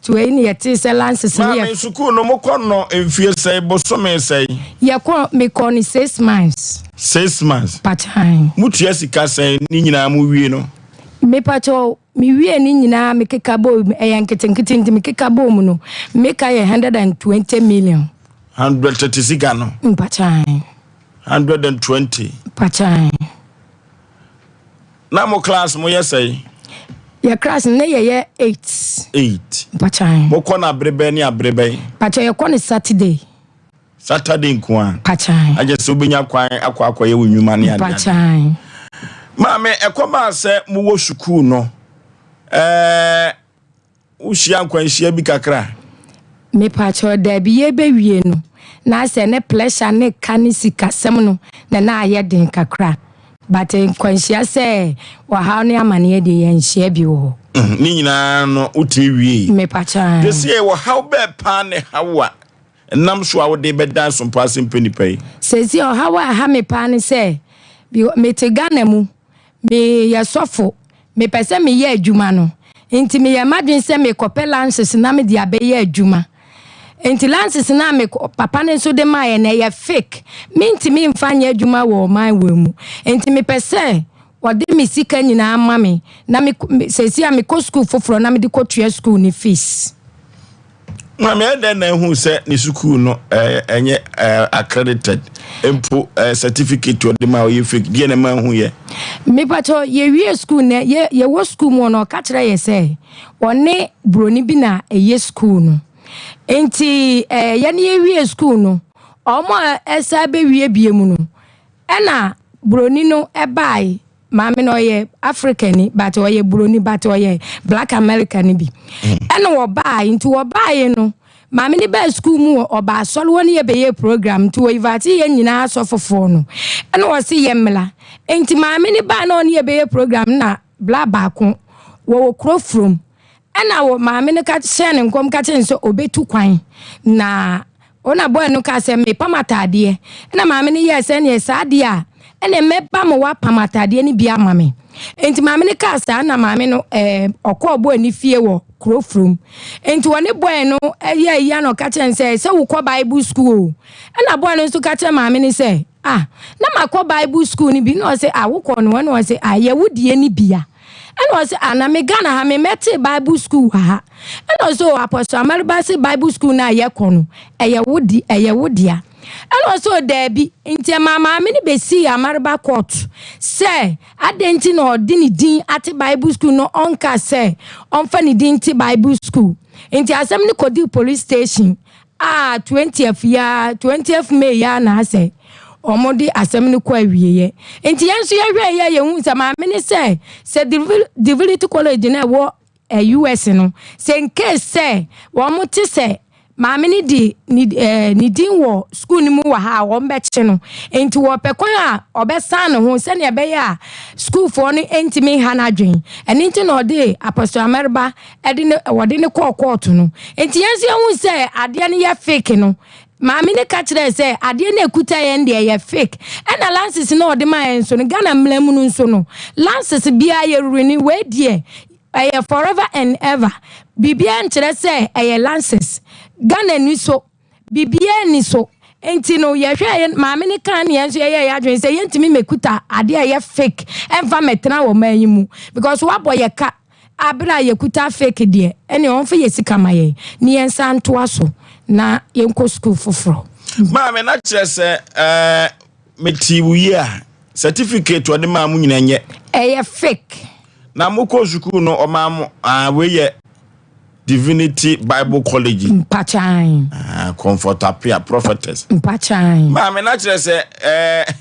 to any yet is a lances here. Suku no more no if you say Bosome say. Ya call me corny 6 months. 6 months. Patime. Muchiasika say Nina movie no. Me pato mi wie ni nyina me kekabo yanketenkete me kekabo mu no make 120 million 130 siga no pachai 120 pachai na mo class mo yesay ya class ne ye 8 pachai mo kona brebe ni abrebe pachai ya kona Saturday nko pachai aje so benya kwan akwa ye wunwuma ne ade pachai Mame ekoma se mu wo suku no ushia nkwanhia bi kakra me pacho da bi ye bewie no na se ne pleasure ne kanisika sem no na aye den kakra but nkwanhia se wa ha no amane de ye nhia bi wo ni nyina no uti wie me pacha de se wo how be pa ne hawa nam so a wo de beda Sompa Asem Mpe Nipa se si o hawa ha me pa ne se bi me te Ghana mu me ya sofo me pese me ye adwuma no enti me ya madwen se me kopɛ lances na me dia be ye adwuma enti lances na me papa ne so de maye na ya fake me enti me mfa nya adwuma wo man we mu enti me pese wode me sika nyina ama me na me se a me ko school foforo na me de ko tua school ni fees Mame eden na hu se ni school no enye accredited empo certificate o de ma o ye fake die na ma hu ye me pato ye wie school na ye wo school mo no ka kire ye se one broni bi na ye school no enti ye na ye wie school no omo esa be wie biemu no na broni no bai mama no ye African but o ye broni but o ye black American bi ena wo bai nti wo bai no mama ni ba school mu oba solo woni ye be ye program to invite ye nyina asofofo no ena wo se ye mla enti mama ni ba na oni ye be ye program na bla ba ko wo kro from ena wo mama ni ka share nkom ka chen so obetu kwan na ona boy no ka se me pamatade ena mama ni ye se ne saade a ene meba mo wa pamatade ni bia mame enti mame ne ka sa na mame no okobo ani fie wo krofrum enti woni boy no ya no ka chen se wo ko Bible school ena boy no so ka chen mame ne se na makọ Bible school ni bi no se wo ko no no se ye wudie ni bia ena se na me Ghana ha me meti Bible school ha ena so apostle amaribasi Bible school na ye ko no ye wudia and also there be inti mama me ni be see Amariba court say adenti no dini din at Bible school no onka say onfa ni din ti Bible school inti asem ni kodi police station 20th May ya na say omodi asem ni kwa wieye inti yanso ya hwe ye hu say mama ni say Divinity College na wo US no say in case say wo mo ti say Mama ni di ni din wo school ni mu wa ha wo mbeche no enti wo pekwan a obesan ho se ne be ya school for ni entimi ha na dwen eni nti no de apostle Ameriba edi ne wode ne court no enti yansi hu se ade ne ya fake no mama ni ka kire se ade ne ekuta ye nde ye fake ena lances no de ma enso no Ghana mlamu no nso no lances bia ye runi we die forever and ever bibia nkire se lances Ghana ni so bibia ni so enti no ye hwe maame ni kan ne enso ye adwen se ye ntimi mekuta ade ye fake emfa metena wo manyimu because wabo ye ka abra ye kuta fake de ene on fa ye sika maye ni ensa nto aso na ye nko school foforo maame na kire se metiwu a certificate wode maamu nyina nye fake na moko school no o maamu we ye Divinity Bible College. Mpachai. Comfort appear prophetess. Mpachai. Ma me na kire se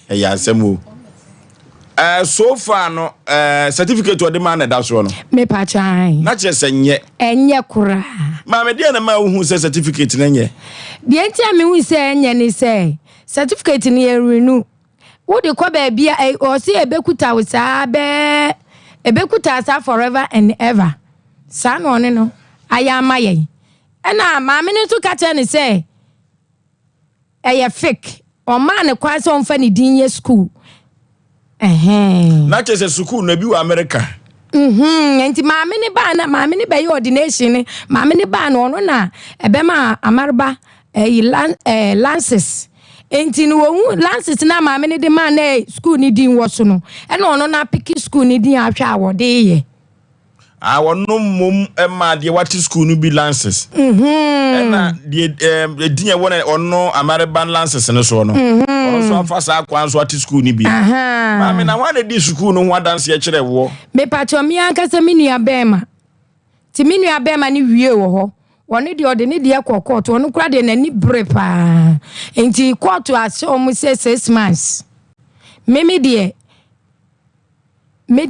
ya asemu. So far no certificate o de man da so no. Me pachai. Na kire se nye. Enye kura. Ma me de na ma hu se certificate na nye. De enti a me hu se enye ni se certificate ni renew. Wo de ko ba bia o se ebekuta wo sa be ebekuta sa forever and ever. Sa no ne no. Ayama ye ena maame ne to ka che ne say fake o ma ne kwa so mfa ne din ye school na che se school na bi wa America Enti maame ni ba na maame ni be ordination ni maame ni ba no no na ebema amarba lances enti no wo lances na maame ni de ma na school ni din wo so no e no no na pick school ni din ahwa awode ye wono mom ma de what school no be lances na de din wona ono amarba lances no so no ono so afa sa kwan so what school ni bi maame na wan de school no ho adanse kire wo me patcho mi ankasa mi nua bema ti mi nua bema ni wie wo ho woni de ode ni de court woni kura de nani bre pa enti court ase o mu say 6 months me de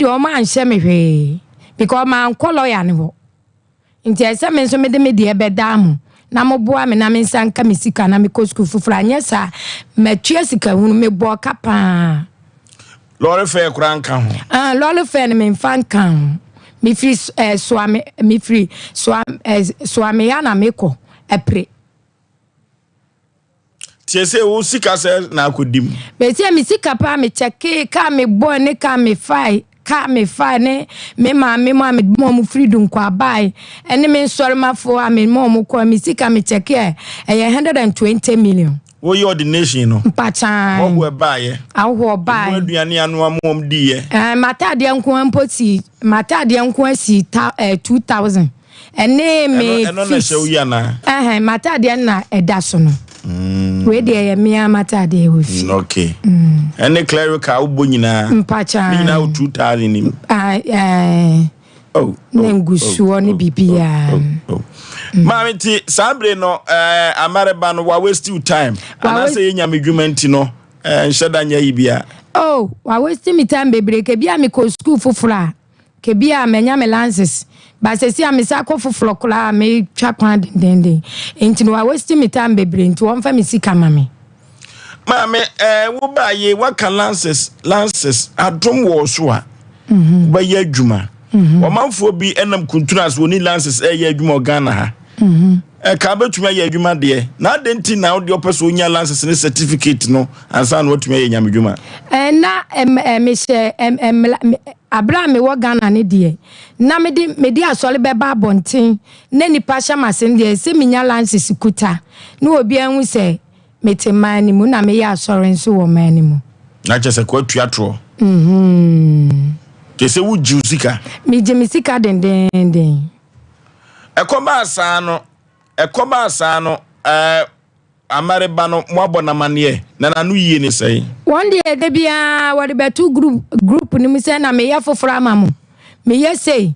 o ma anhye me hwe because man lawyer ni ho enti ese me so me de be dam na mo boa me na me nsanka me sika na me ko school fufura anya sa matue sika hunu me bo kapa lore fe kura nka ho lole fe ni me mfa nka ho me free swame ya na meko epre tiese wo sika se na akodim be tie me sika pa me cheke ka me boy ne ka me fai ne me ma mo freedom kwa bai ene me sori mafo ame mo kwa me sika me cheke 120 million wo your ordination no mpachan wo bae awo bae aduane anu amom die matade nko ampoti matade nko asi 2000 ene me eno na hye wi ana matade na edaso no we de me matade wo fi okay ene clerical wo nyina mpachan nyina 2000 ni nengusuo ni bibia Mami ti sabre no amareba no wa waste time ana say nya medwumenti no nheda nya yibia wa waste me time bebre ke bia me ko school fufura ke bia menya me lances ba se si amisa ko fufuro kula me twa kwan dende enti no wa waste me time bebre enti won fa me sika mame mami wo ba ye wa kan lances adom wo so a ba ye adwuma omanfo bi enam kuntunas woni lances ye adwuma Ghana ha ka betuma ye adwuma de na denti na wo de opeso onya lances ne certificate no ansa na wotuma ye nyamedwuma na me she abra me wo Ghana ne de na me de asole beba abonten na nipa hyamasen de se minya lances kuta na obi anhu se metemani mu na me ya asore nso wo mani mu na chese kwa tuatro kese wo jiusika mi jemisika den ekoma asa no amareba no moabona mane na nanu yie ni sei one day de bia we be two group ni mi say na me ya foforo amamu me yesei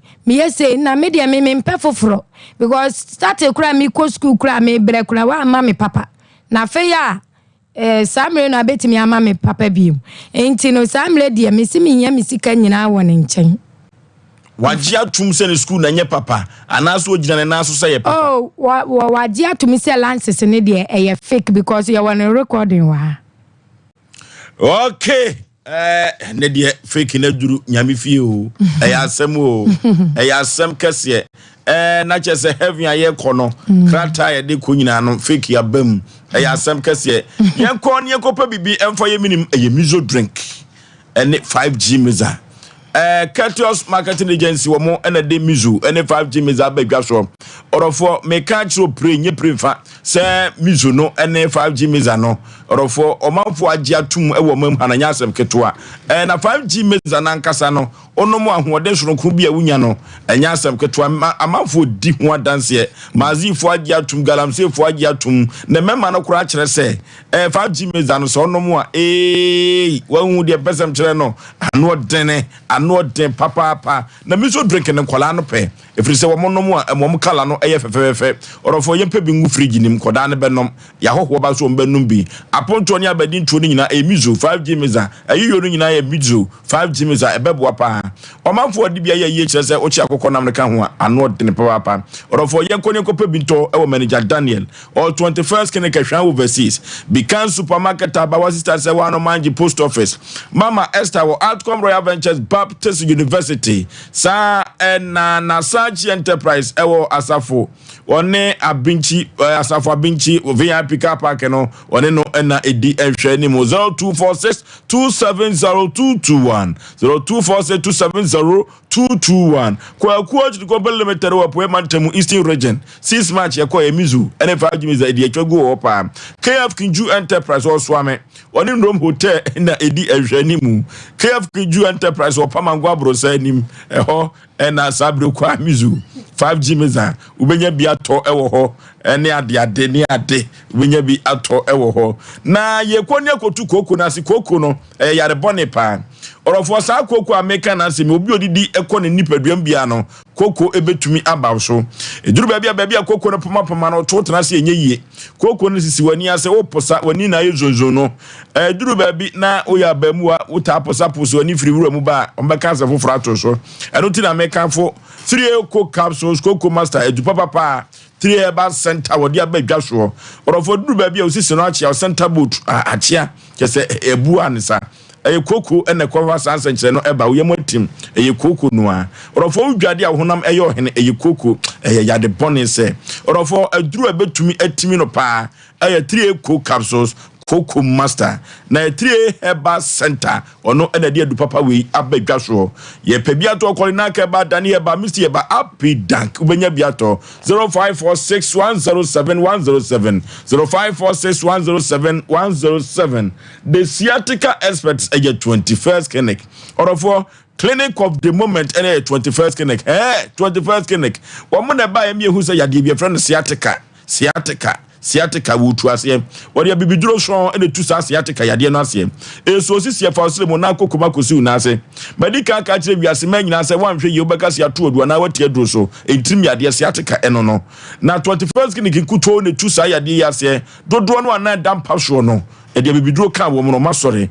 na me de me mpe foforo because start kura mi ko school kura me bre kura wa ama me papa na fe ya samre no abetimi ama me papa biom enti no samre de me si me nya me sika nyina won nchen waji atum se ne school na nye papa anaso ogina ne naso se ye papa waji atum se lances ne de fake because you want recording wa okay ne de fake na duru nyame fie o asem o asem kese na chese heaven aye kono krata ye de ko nyina no fake ya bam asem kese yen ko ne kopa bibi emfa ye minim mizo drink ene 5G miza Katios Marketing Agency womo ene de mizu ene 5G miza badwa so orofo me catch ro pre nye prefa se mizu no ene 5G miza no orofo omanfo agi atum e wo mam hananya asem ketoa na 5G miza na nkasa no onomo ahoden so no bi awunya no enya asem ketoa amanfo di ho adanse mazifo agi atum galamsefo agi atum na mema no kura kire se 5G miza no so onomo a wahu de pesem kire no ano dene no den papa na miso drink ne kola no pe efiri se wo monom a mom kala no eye fefefe orofo yempe bi ngu fridge nim koda ne benom ya hoho ba so mbenum bi aponto ne abadi ntuo ne nyina mizo 5G miza ayiyo no nyina mizo 5G miza ebeboa pa omanfo di bia ye kire se ochi akokọ nam ne ka ho ano den papa orofo yenkonye kope bi nto e wo manager Daniel all 21st kene ka hwan overseas Beacon supermarket abawa sister se wa no manji post office Mama Esther wo Outcome Royal Ventures Baptist University sa na Sachi Enterprise ewo asafo one abinchi asafo abinchi VIP car park no one no ena edi ehwe ni mo 0246270221 0246270221 kwa kuoji ko limited wa poe mantemu Eastern Region 6 match ya kwa emizu ene 5 gimiza edi etwagu opa KF Kinju Enterprise oswame oni ndom hotel na edi ehwe ni mu KF Kinju Enterprise opamangwa abrosa nim eho ena sabre kwa emizu 5 gimiza ubenya bi ato ewo ho ene ade ne ade ubenya bi ato ewo ho na yekwoni akotu koko na si koko no yare bone pa orofo sa koko ameka na se me obi odidi ekone nipaduam bia no koko ebetumi abaw so eduru baabi koko no poma no to tena se enye yie koko no sisi wani ase oposa wani na yezonzo no eduru baabi na oya bamua uta aposa poso wani firi wura mu ba ombeka se foforo ato so eno ti na meka fo 3 koko capsules koko master edu papa 3 herbal center wodi abadwa so orofo duru baabi a osisi no achia center boot achia kese ebu anisa koko ene kwa sansa nkyere no eba wo yemotim koko no a orofo udwade a honam eyo hene koko yade bonese orofo aduru abetumi atimi no pa 3 koko capsules koko master na 3 herbal center ono ene de adu papa we abadwa so ye pebiato kolina ka ba dani eba mr eba happy dank ubenya biato 0546107107 0546107107 the sciatica experts at 21st clinic or for clinic of the moment and 21st clinic 21st clinic one na buy me who say ya dey friend sciatica wutu ase wori abibiduro so ene tu sa sciatica yade no ase so sisi fa osire mo na kokoma kosi una ase medical ka kire wiase manyina ase wanhwe ye obeka se ato odu na wati aduro so entim yade sciatica eno no na 21st clinic kuto ne tu sa yade yase dodo no ana dampa so no e de abibiduro ka wo mo no masore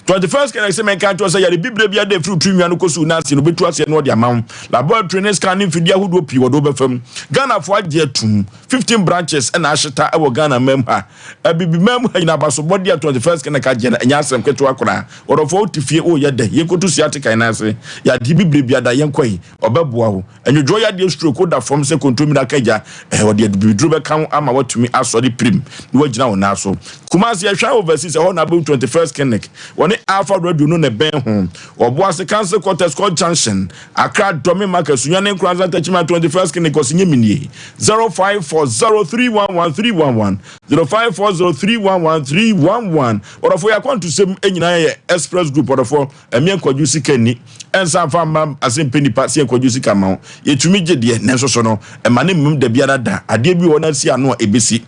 21st can I say men can't say ya bible bia dey fruit twi no kosu na ase no betu ase no de amam laboratory ne scanning fidia hudo pi wodo befam Ghana fo agye atum 15 branches na aheta e wo Ghana mem ha abibi mem ha ina baso body 21st can ka gye nya asem keto akora orofo tifie o ye de ye kotu siatika na ase ya di bible bia da yenkoi obeboa ho enwodwo ya de stroke da from se control na kaja o de bibidro be kan ama watumi asori prim ni wagina wo na so kumasi ya hwa overseas ho na 21st clinic woni Alpha Radio no ne ben ho oboase cancer quarters called junction Accra Domi Market sunyane nkranza tachima 21st clinic osinye minie 0540311311 0540311311 orofo ya kwantu sem enyina ye express group orofo emi enkwaju sikani ensa fam Asem Mpe Nipa si enkwaju sikama yetumi gede ne soso no emane mmem da biara da ade bi wona si ano ebesi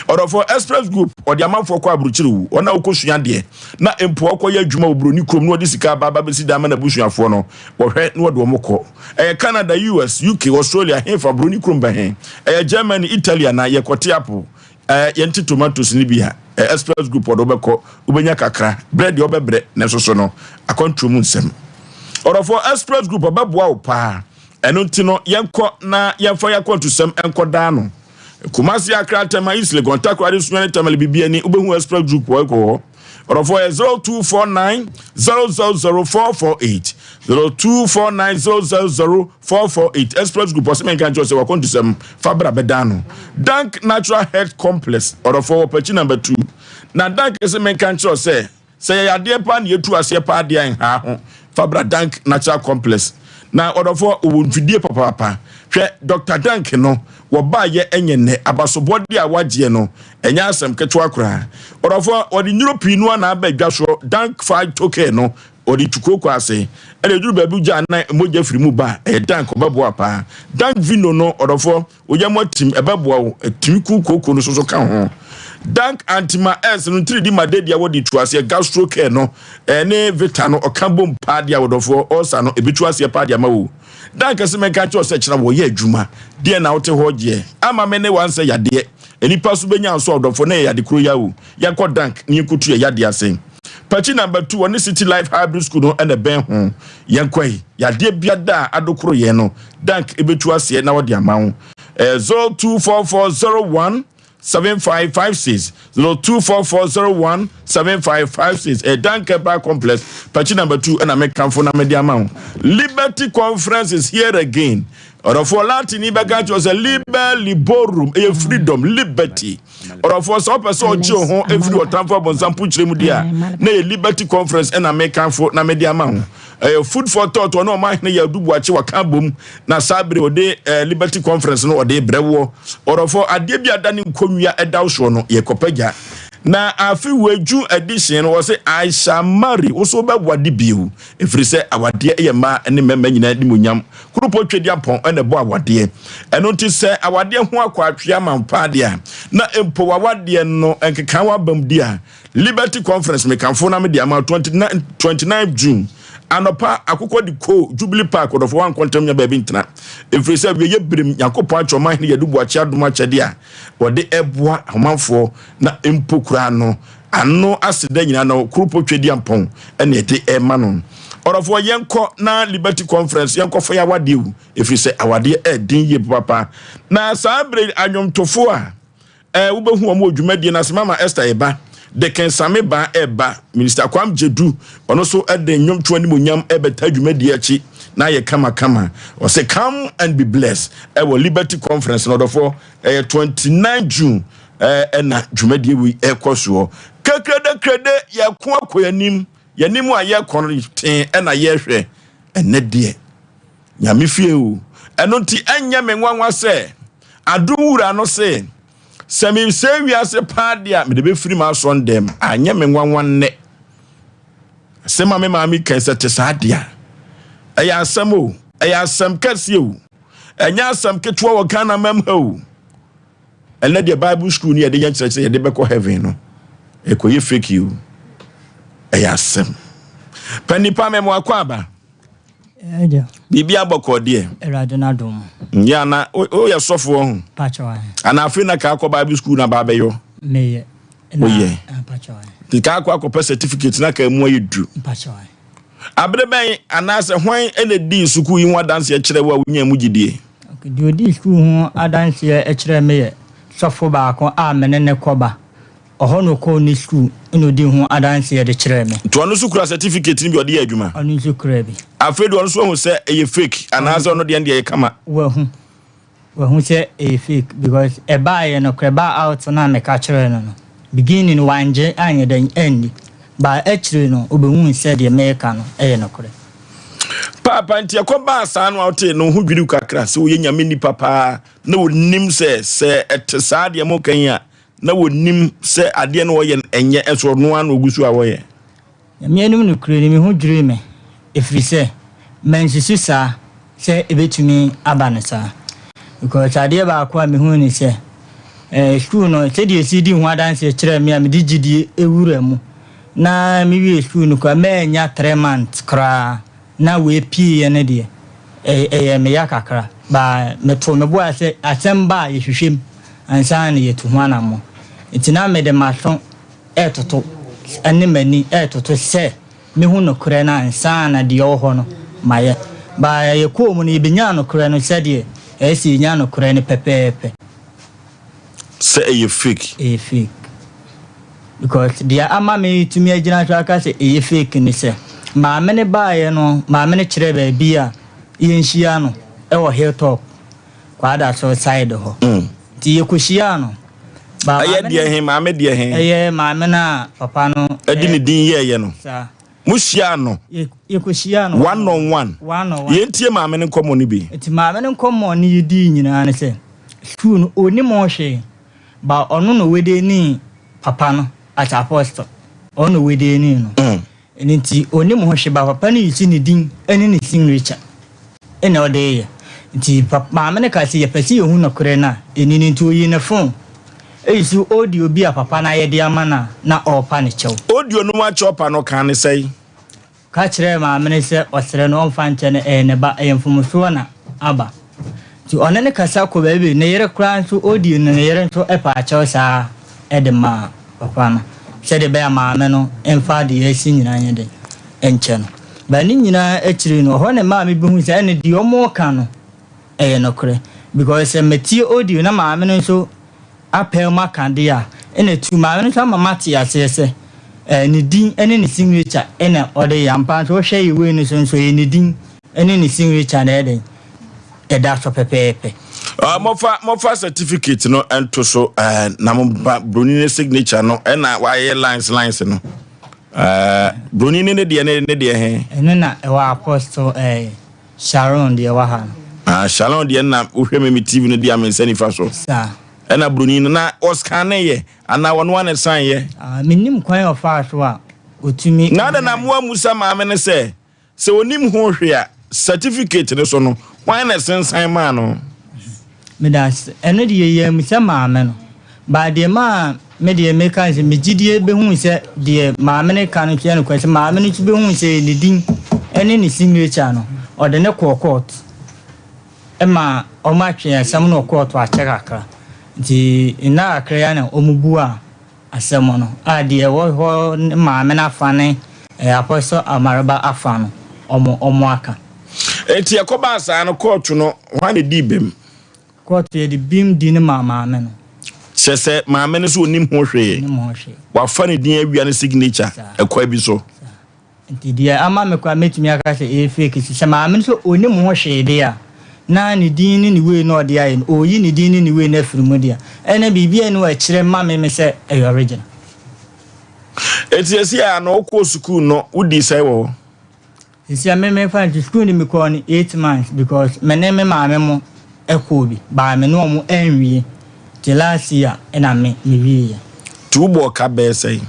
orofo express group odi amanfo kwa abruchiru ona okosua de na empo okoye adwuma obroni krom no odi sika baba besi da ma na busuafo no wohwe no de omoko Canada US UK Australia hefa broni krom ba he Germany Italy na ye kote apo yenti tomatoes ni bia express group odo beko ubenya kakra bread obebre ne soso no akontrum nsem orofo express group obeboa opa eno ntino yenko na yenfa yakontu sem enko da no Kumasi Accra tema isle kontakwa ade sunyane tema bibia ni ubehu express group wo orofo 0249 000448 0249 express group oseme kan jose wakontu sem fabra bedano Dank Natural Health Complex orofo pachi number 2 na Dank eseme kan jose say ya de pa na yetu ase pa de an ha ho fabra Dank Natural Complex na orofo owonfidie papa hwe Dr. Dank no wo ba ye enyene abasobode a wagye no enya asem keto akora orofo odi nyuropi no na abadwa so Dank 5 token no odi tukoko ase ele duru babu ja na moja firi mu ba Dank obabo apa Dank vino no orofo oyamotim ebabo wo timiku koko no soso ka ho Dank antima s no 3D madedia wodi tuase gastro care no ne vita no okambom padia wodofo osa no ebituase padia mawo Dank aseme ka cho se kira wo ye adwuma de na wote hoje ama me ne wanse yade enipa so benya so wodofo na yade kro yawo yakọ Dank ni kutu yade ase Pachi number 2 on City Life Hybrid School no and ben ho yankwai yade biada adokro ye no Dank ebetuase na wodi amawo 024401 7556 0244017556 Dank Bar Complex Pachi number 2 and American for na media amount Liberty Conference is here again Or for Latin, Ibagaj was a liborum, a freedom, liberty. Or for some person, Joe, if you are time for Bonsampuch Remudia, nay, Liberty Conference and American for Namedia Mount. Food for thought, or no, my near do watch your cabum, na Sabri or day, Liberty Conference, no, or day brewo, or for a debia done in Comia at Dawshono, Yekopeja. Na afi weju edition was say I shall marry also ba wadi biu if we say awade e ma ene mema nyina di munyam kurupo twedi apon ene bo awade eno ti say awade ho akwatwe amampa de a na empo awade no enkeka wa bam di a Liberty Conference me kanfo na me di ama 29 June anopa akukọ di ko Jubilee Park of one quantum nya baby ntena if we say we ye brim yakopọ atwoman ne yedu buachi adoma chede a wode eboa homanfo na empokura no ano aseda nyina na kurupo twedi ampon ene ete ema no orofo yenko na Liberty Conference yenko fa ya wade if we say awade din ye papa na sabre anwomtofo a wobehu omo dwumadi na semama Esther eba de kensame ba eba Minister Kwam Jedu ono so ede nwomtwo ani monyam ebeta dwumadi achi na ye kama o say come and be blessed wo Liberty Conference no for 29 June na dwumadi wi ekoso krede ye ko akoyanim yanim a ye kono ten na ye hwe ene de nyame fie o eno nti anya menwanwa se adowura no se Semi say we as a party, me be free my son them. Anya me one ne. Sema me mami can set sadia. Aya samo, aya sam kasio. Anya sam ketwa wakana memho. And let the Bible school near the young church say they be ko heaven no. Eko ye fake you. Aya sam. Penipa me mo akwaba. Bibi aboko de erade na dom ya na o ya sofo ho pacho ana afi na ka akọ Bible school na ba beyo meye oye pacho ti ka akọ certificate na ka mu ayedu pacho abre ben ana se hwan ene di school yi ho dance ya kire wa unya mu gidie okay di odi school ho adanse ya kire meye sofo ba akọ a menene koba oho no ko ni school ino di ho adanse ya de kire me to anu sukura certificate ni bi odi adwuma anu sukura bi afedu anu so ho se eye fake ana se ono de ande kama wa hu se eye fake because e ba ye no kreba out na me ka kire no beginning wanje anye den end ba e kire no obehu se de me ka no e no kure papa ntia ko ba sa no ote no hu dwiri kakra se wo ye nyame ni papa na wo nim se etesa de mo kan ya na wonim se ade no woye enye eso no an ogusu a woye mienum no kure ni me hu dwiri me efri se mensisu sa se ebetumi abanesa because ade ba kwa me hu ni se school no se die si di hu adanse kire me am di gidi ewura mu na mi wi school no kwa me nya 3 months kra na we pie ne de me yakakra ba me to me bo ase asemba ye hwehwem ansa na yetu ho anamo itina me de maso etoto ane mani etoto se me hu no kure na ansa na de oho no maye ba ye ko mu ni binya no kure no se de esi nya no kure ne pepepe se e fake because dia ama me to me agina so aka se e fake ni se ma me ne ba ye no ma me ne kire ba bia ye nhia no e wo hilltop kwa da so side ho ti yekushia no ba aye de he ma me de he aye ma me na papa no edi ni din ye no sa mushia no yekushia no one on one ye ntie ma me ne komo ni bi ti ma me ne komo ni yidi nyina ne se school no oni mo hwe ba ono no wede ni papa no at apostle ono wede ni no eni ti oni mo hwe ba papa ni yiti ni din eni ni signature ene ode ye nti papa me ne ka se ye pesi ehun no kure na eni ni nti oyi ne phone eyisu audio bi a papa na ye de amana na opa ne chew audio no ma chopa no kan ne sei ka kire ma me ne se osere no onfa nche ne ne ba emfumuso na aba ti ona ne kasa ko ba bi ne yere kran so audio ne yere so epa chew sa edema papa na se de ba ma me no emfa de esi nyina nye de enche no ba ni nyina ekiri no ho ne ma me bi hu se ne di omo ka no no kure because meti audio na ma me no so apel makandia ene tu ma no so mama ti asese ni din ene ni signature ene ode yampa so hwe yiwe ni so ni din ene ni signature na eden eda so pepepe mofa certificate no ento so na mo broni signature no na why lines no broni ne de he eno na ewa apostle Sharon de wa ha Sharon de na wohwe me TV no de amensa nifa so sa ena broni na Oscar ne ye ana wono wan san ye minim kwan ofa so a otumi na da na mo amusa ma me ne se onim ho hwe a certificate ne so no wan na sensan ma no medas eno de ye musa ma me no ba de ma me de meka se megidie be hu se de ma me ne kan twa no kwase ma me ne tu be hu se ne din ene ne signature no o de ne court ema o ma twa asam no court a chekaka di ina akra na omubu a asem no a de wo ho ma me na fane apostle amaraba afano omo aka enti yakoba asa no court no wan di bem court ye di bim di ne mama me no sese maame ne so onim ho hwe wa fa ne din awia ne signature ekwa bi so nti dia ama me kwa metumi aka se fake se maame so onim ho hwe dia na ne din ni we no dia yin oyi ne din ni we na firumu dia ena bibia ni wa kire mama me se original eti ya no ko school no udi sai wo esi me fa school ni me ko ni 8 months because me ne me maame mo ekobi ba me no mo enwie last year ena me wi two bo ka be say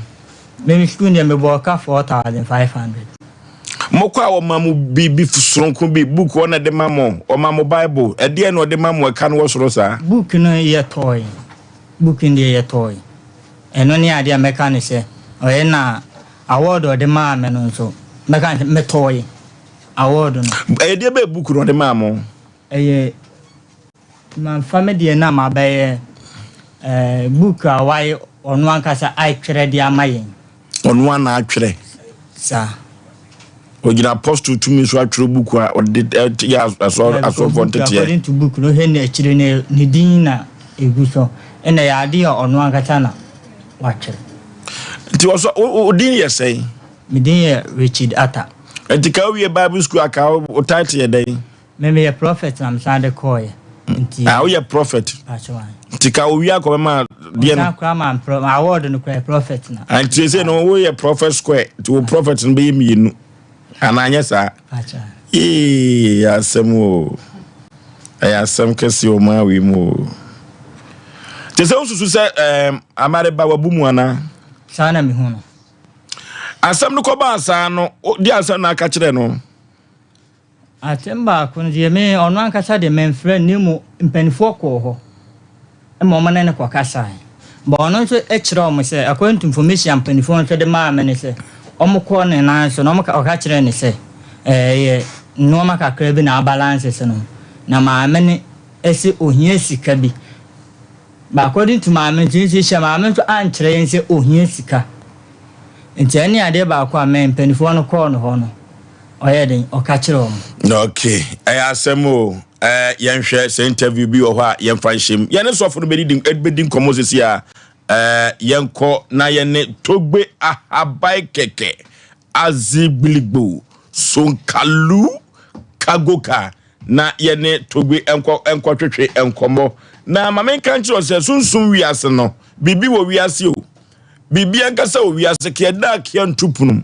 me school ni me bo ka 4500 mokwa wo mamu bi fusronko bi book ona de mamo o mamu bible e de no de mamo ka no wosoro sa book no ye toy book ndi ye toy eno ni ade me ka ne se o ye na award o de ma me no so me ka me toy award no e de be book no de mamo ye man family na ma be book awai onu ankasa ai twere dia mayen onu ana atwere sa ogina apostle to me so atwere book a ya aso fonte according to book no he na akire ne din na eguso ena ya ade onu ankasa na watwere ti oso odin ye say me din ye Richard Atta etika we bible school aka o title ye dey me ye prophet na msande koye nti we ye prophet achwa tika owi akoma de no na award no prophet na anti say no we ye prophet square to prophet no be mienu ananya sa achwa asem asem kesi o ma we mu tese osusu se amare ba wabumu ana sana mi hu no asem no ko ba asa no di asem na aka kire no atemba kun je me onu ankasa de men friend ni mu mpanifo ko ho e mo mana ne kwa kasa ba onu so e kire o mo se according to information mpanifo so de ma me ne se o mo ko ne na so no mo ka kire ne se ye no ma ka kire bi na balance se no na ma me ne ese ohia sika bi ba according to ma me ji she ma me so an kire yen se ohia sika nti ani ade ba kwa me mpanifo no ko no ho no oyeden okachiro okay asemo yenhwe se interview bi wo ha yenfa nhim yene sofo no bedin komosisi a yenko na yene togbe ahabai keke azigbiligbo sonkalu kagoka na yene togbe enko twetwe enkomo na mama kan chiro se sunsun wiase no bibi wo wiase o bibi ankasa wo wiase ke da ke antupunum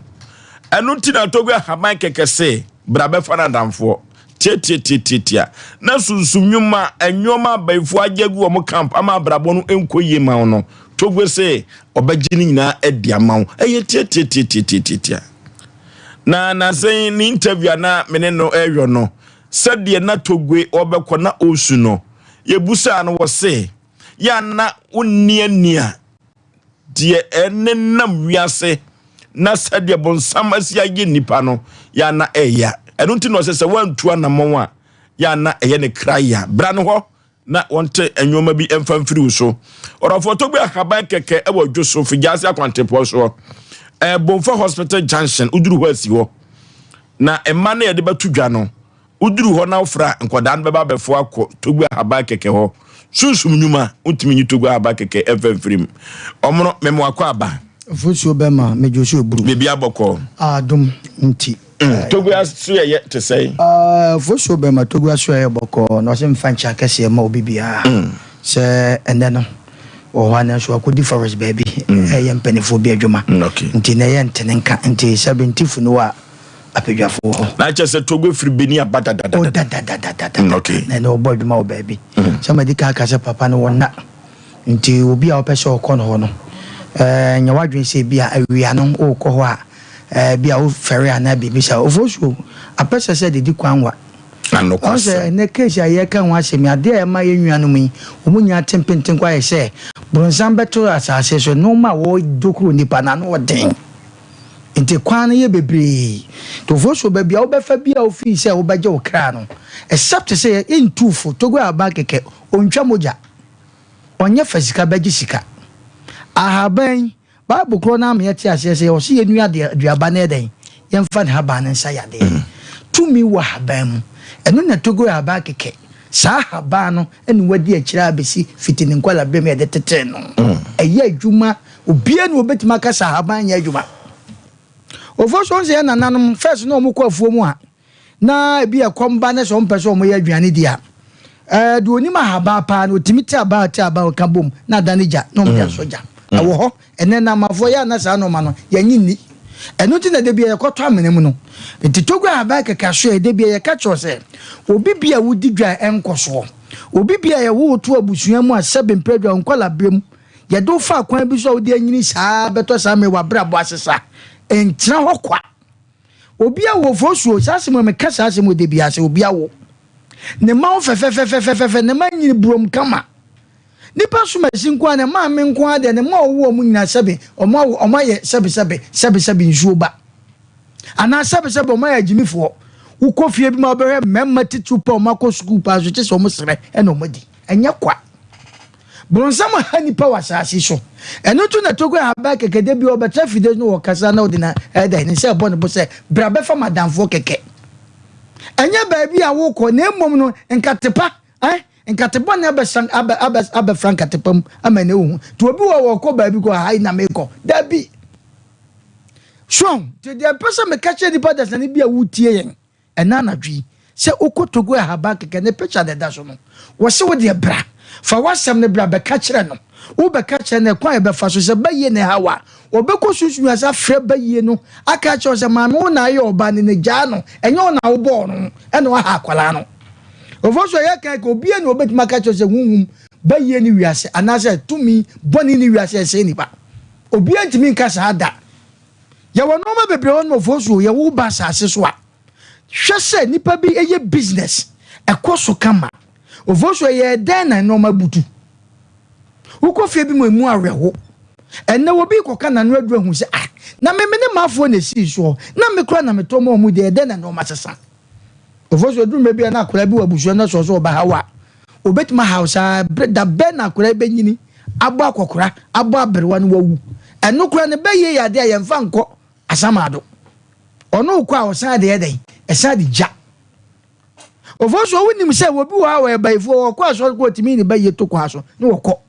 anu tina togwe haban kekese brabe fana damfo tietia na sunsumnyuma enwoma baifo agegu omo camp ama brabo no enkoye ma no togwe se obagini nyina ediama eye tietia na say ni interview na mene no eyo no sade na togwe obekọ na osu no yebusa no wo se ya na unniania die enenam wiase na sade bonsam asia ye nipa no ya na eya enu nti no se wantu anamon a ya na eye ne kraya bra no ho na wonte enwoma bi emfamfiri so orofo togbe haban keke e wadwo so figase akwantepo so bomfa hospital junction uduru ho asi ho na emma na ye de batudwa no uduru ho na ofra nkoda no beba befo akọ togbe haban keke ho susum nyuma untimi nyi togbe haban keke emfamfirim omro memo akọ aba Oforisuo mejoshi oburu bebi aboko adum nti togbe asu ye to say Fosu be matogwa so e boko no se mfancha kese ma obibia se ene no o hwana so akodi forest baby e ye mpanifo bi adwuma nti na ye ntene nka nti 70 no a apedwafo ho na che se togwe firi beni abada dada okay na no boy ma o baby somebody ka se papa no wona nti obi a opese okono ho no nya wadwen se bia awia no o ko ho a bia o fere ana bibi sa ofosu apese se dedi kwanwa no kwase ne case aye kan wa se mi ade e ma ye nuanom yi omunya tempenten kwa ye se bronzan beto asase so no ma wo dokuru nipa na no den nti kwan ye bebre to fosu ba bia obefa bia ofi se obaje okra no except say intufu togo aba keke ontwa moja onye fasika baji sika ahaban Bible kro na me yeti asese o se yenu aduaba na eden yemfa ne haba ne nsa yade tumi wa haban mu eno na togo aba keke sa haba no eni wadi akira abesi fitini nkwala bem ye de tete no eye adwuma obie no obetima ka sa haban ya adwuma ofoso nse na nanom first no omukọ afuo mu a na ebi ekomba ne so mpese omo ya aduane dia do onima haba pa no timiti aba ka bom na danija no mo soja awo ho ene na mafo ya na sa no ma no ya nyini eno ti na de bia yekoto amene mu no nti togo aba keka so e de bia ye ka cho se obi bia wudi dwa enkoso obi bia ye wo to abusua mu a sebe mpredwa nkwala brem ye do fa kwan bi so odi anyini saa beto saa me wa brabo asesa entra ho kwa obi a wo fosuo sase mo me ka sase mo de bia se obi a wo ne ma wo fe ne ma nyini brom kama nipa suma sinkwa ne ma me nkwa de ne ma wo mu nyina sebe o ma ye sebe nsuo ba ana sebe o ma ye jimifo wo kofie bi ma obere memma titu pa o ma ko school pa so che so mo sere e no modi enya kwa bronsama hani pa wasase so eno to na togo aba keke de bi obeta fide no wakasa na odina eda ni se bon bo se bra be fa madamfo keke enya ba bi a wo ko na emom no nkatepa nkatebon na aba frankatepam amane hu to obi wo ko ba bi ko hai na meko da bi shon te de pesa me kache di pada sani bi a wutie yen ena na dwi se okotogo aba keke ne picture de da so no wo se wo de bra fa wasam ne bra be kachire no wo be kachire ne kwa be fa so se baye ne hawa obeko susu asa frɛ baye no aka che se ma no na ye oba ne gya no enye na wo bo no ene wa ha akwala no ofoso ye kan ko bia no obetima ka che se hunhum baye ni wiase anase tumi boni ni wiase se ni ba obia ntimi nka sa ada ye wo no ma bebre won ofoso ye wo ba sa ase so a hwese nipa bi eye business ekoso kama ofoso ye den na no ma butu ukofie bi mu aweho enne wo bi koka na no adu ahu se na me ne mafo na si so na me kura na me to mo mu de den na no ma sesa ofoso du me bi na akura bi wabusu na so ba hawa obetima house da be na akura be nyini abo akokora abo aberwa no wawu eno kura ne be ye ya de ya mfa nko asamado ono kwa osan de eden esa de ja ofoso wonim se wo bi wa wa baifo kwa so ko timi ni be ye to kwa so ne woko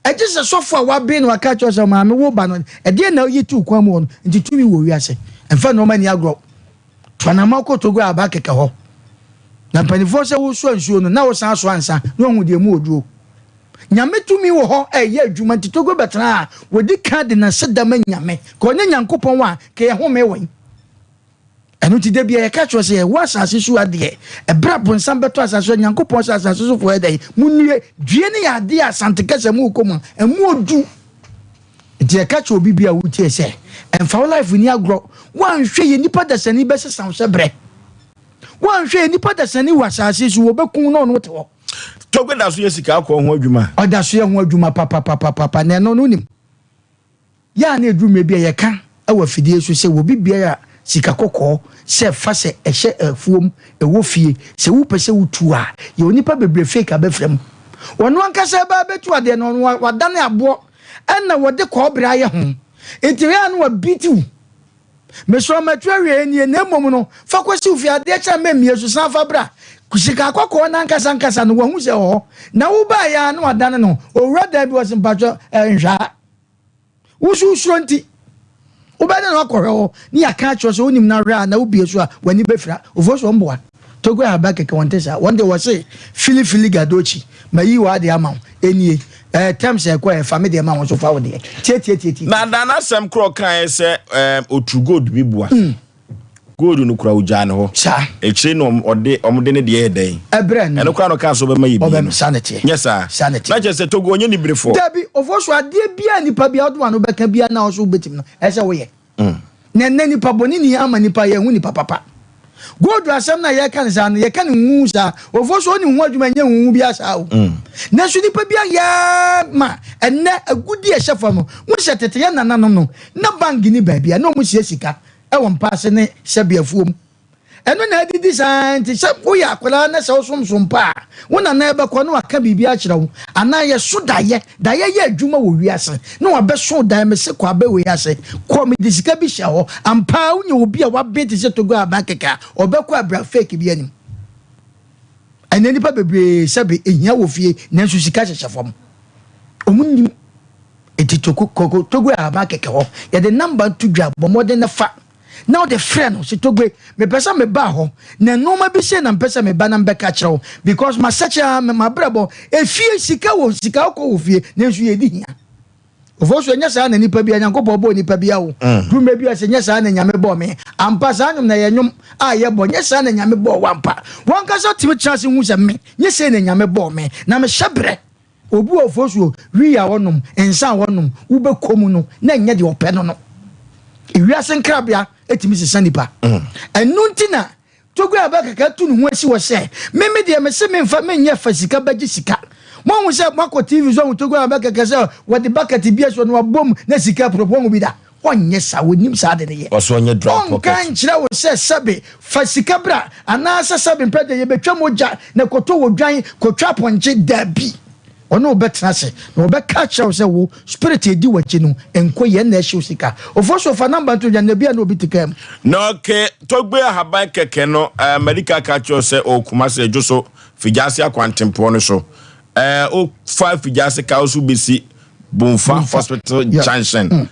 eje se sofo a wa be no aka cho se ma me wo ba no e de na yi tu kwa mu no nti tumi wo wiase emfa no mani agro twanama ko togo aba keke ho na panifo se wo so ansuo no na wo san so ansa no hu de mu oduo nyame tumi wo ho ye adwuma nti togo betena wodi card na sedama nyame ko nya nyankopon wa ke ye ho me wen enu ti de bia ye ka cho se wo asase su ade e bra bonsam beto asase nyankopon asase su fo ede munue due ne ya de asante kase mu komu emu odu nti ye ka cho bibia wo tie se emfa life ni agro wan hwe ye nipa da sani be sesan se bre wan hwe ye nipa da sani wasase su wo bekun no no te ho togo da so ye sika akọ ho adwuma o da so ye ho adwuma papa na no nim ya na edrume bia ye ka awa fidie so se wo bibia ya sika kokọ se fa se ehye afuom ewo fie se wo pese wo tuwa ye onipa bebre fake abefrem wono ankasa ba betu ade no wadane abo enna wode ko bra ye ho etiria no wa bitu meso matwawe ni na mom no fa kwasi ufie ade cha memie so san fa bra kusika kokọ na ankasa no wahu se ho na wo ba ya no wadane no owura da bi was mpacho nhwa wusu nti ubade no akọrọ ni aka cho so onim na ra na obi so a wani befra ofoso mboa Togo Aboagye Oforisuo one day was say fili gadochi mayi wa de amount enie terms e kwa family de amount so fa wo de tie na dana sem kro kan say otu gold bi bua gold no kura ujane ho sa echi no omde ne de den ebre no eno kwa no kan so be mayi bi obem sanity yes sir sanity na je say Togo onye ni brefo dabi Oforisuo ade bia nipa bia odwa no beka bia na so betim no ese wo ye na nipa boni ni ama nipa ye hu nipa papa God asem na ye kan sa ye kan hu sa Oforisuo ni hu adwuma nye hu bia sa o na so nipa bia ya ma enne agudi e hyefa mo wo hyetete ye nananom no na bank ni ba bia na mo sie sika e won paase ne hyebiafuom eno na adidi santi se wo ya akwala na se osomsom pa wo na na ebe ko na aka bibia kire wo ana ye so daye ye adwuma wo wiase na wa be so daye me se kwa be we ase ko me disika bi hya ho ampa wo nye obi a wa beti se Togo Aboagye obekọ abra fake bi anim ene nipa bebre se be ehia wo fie na nso sika hyehyɛ fam omunnim eti Togo Aboagye ho ye the number 2 dwa bomode na fa now the friend she Togo me pesa me ba ho na no ma bi se na pesa me ba na mbeka kire because ma secha ma brabo efie sika wo ko fie na nso ye di hia Oforisuo nya sa na nipa bia nyankopɔ bɔ nipa bia wo duma bia se nya sa na nyame bɔ me ampa sa nyum na ye nyum a ye bɔ nya sa na nyame bɔ wampa won ka so timi chance hu se me nya se na nyame bɔ me na me hyebre obu Oforisuo wi ya wonom ensa wonom wo be komu no na nya de opɛ no ewiase nkrabia etimi se sanipa enu ntina Togo Aboagye ka tu no hu asi wo se me de me se me mfa me nya fa sika baji sika mo hu se mako TV zo Togo Aboagye ka se wo de bucket bia so no abom na sika propon bi da onye sa wonim sa de ye oso onye drop pocket kan kire wo se sabe fa sika bra ana sa sabe mpede ye betwa moja na koto wo dwan kotwa ponche dabi ono betra se na obeka kire se wo spirit edi wachi no enko ye na ehye sika Oforisuo fa number 2 na bia na obitikam no ke Togo Aboagye no medical catcher se o kuma se joso fijase akwantempo no so o 5 fijase ka osu besi Bonfa hospital junction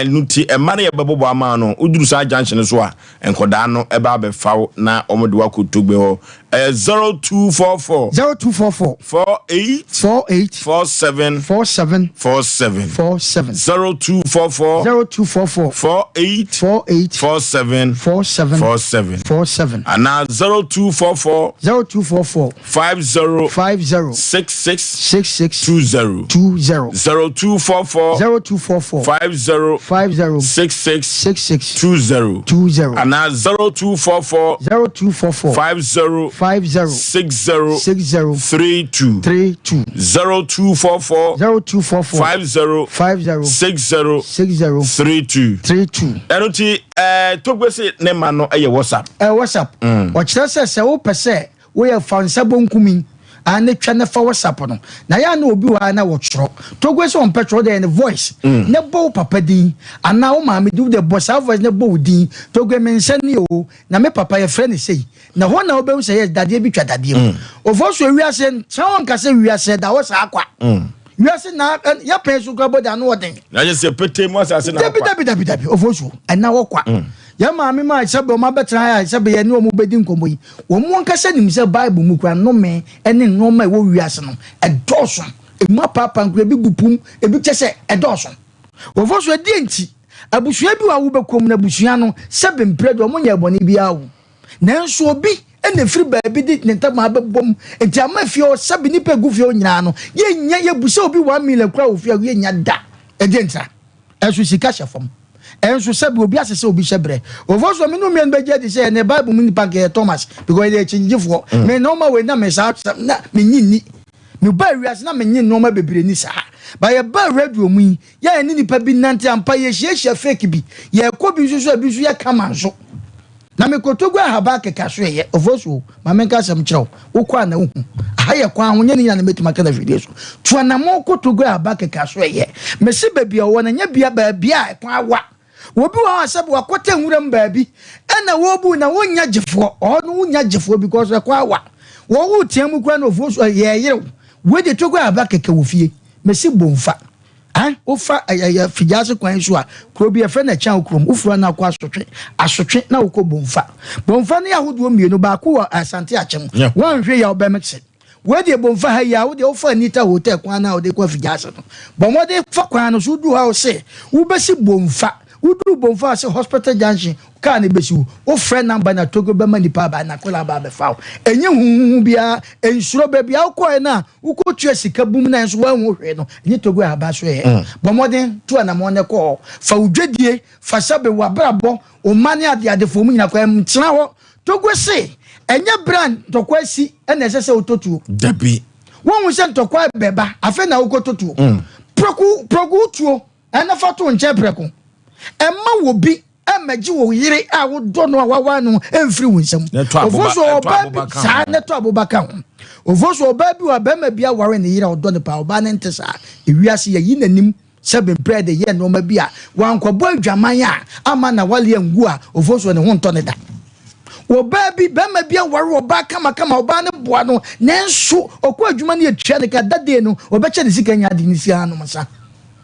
nuti emane ye bebo ama no uduru sa junction so a enkoda no eba be fawo na omode wa ko Togo ho 0244 48 47 0244 48 47 ana 0244 50 66 20 0244 50 66 20 ana 0244 50 60 32 0244 50 60 32 enoti Togo se ne ma no eye WhatsApp o kire se wo pese wo ye fansa bonkumi ane twa na fa WhatsApp no na ya na obi wa na wo tworo Togo se on petro de voice ne bo papa din ana wo ma me do the boss voice ne bo din Togo mense ni o na me papa ye friend sei na ho na obehu se yes dade bi twa dade mu Oforisuo wiase tawon ka se wiase da wo sa akwa wiase na ya pensu kwa boda no woden na je se pete mo asase na akwa dabi Oforisuo na wo kwa ya maami ma sabe o ma betra ya sabe ye ni o mu bedi nkomo yi wo mu nka se nim se Bible mu kwa no me ene no ma wo wiase no edoso emu papa nkura bi gupum ebi kyese edoso Oforisuo di enti abusua bi wa wo bekom na abusua no sabe mpredo mo nya ebone bi awo nanso obi ene free baabi di ntama abebom enti amafie o sabe ni pegu fie o nyina no ye nya ye busa obi 1 million kwa ofie ye nya da edenta esu sika shafam enso sabe obi asese obi hyebre Oforisuo me no me nbeje di say ne Bible mu nipa ke Thomas because they change for me no ma we na me sa na me nyinni me ba wiase na me nyin no ma bebre ni sa ba ye ba radio mu ye ni nipa bi nante ampa ye hye fake bi ye ko bi so bi so ye kama so na me ko Togo Aboagye so ye Oforisuo ma me nka sam kirew wo kwa na hu aye kwa ahonye ni na metima ka na video so to na mo ko Togo Aboagye so ye me se ba bia wo na nya bia ba bia kwa awa wobi wa asabu akote nwuram baabi ena wobu na wonya gifo ono wonya gifo because kwa awa wo wo tiamu kwa na Oforisuo ye yere we de Togo Aboagye wo fie me se Bonfa Ofa fijase kwan so a kuro bi efe na chan okrom ufura na akwa asotwe na ukọ bomfa na yahodo mienu ba ko asante achem wan hwe ya obemexe we de bomfa ha ya wo de ofa nita hotel kwan na wo de kwa fijase no bomode fa kwan no so du ha o se wo besi bomfa uduru bomfa se hospital junction ka na besi wo friend number na togo be manipa ba na kola ba be fa enye huhu bia ensuro be bia wo ko na wo ko tua sika bum na enso wan wo hwe no enye togo aba so ye bomode to na mo ne ko fa udwedie fa sabe wa brabo o mane ade fo mu nyina kwa mtena ho togo se enye brand tokwa si na esese ototuo dabi won wo se tokwa beba afa na wo ko totuo proku tuo ena fa to nche preko emma wo bi amaji wo yire a wo do no wawa no emfiri wo nsam ofoso oba sa neto abubaka ho ofoso oba bi wa ba ma bia ware ne yire odo ne pa oba ne ntesa ewiase yi nanim Asem Mpe de ye no ma bia wankobo adwaman a ama na wale angu a ofoso ne ho nto ne da oba bi ba ma bia ware oba kama oba ne boa no nenso okọ adwuma ne atwa ne ka dade no obeche ne sika nya de ne si hanom sa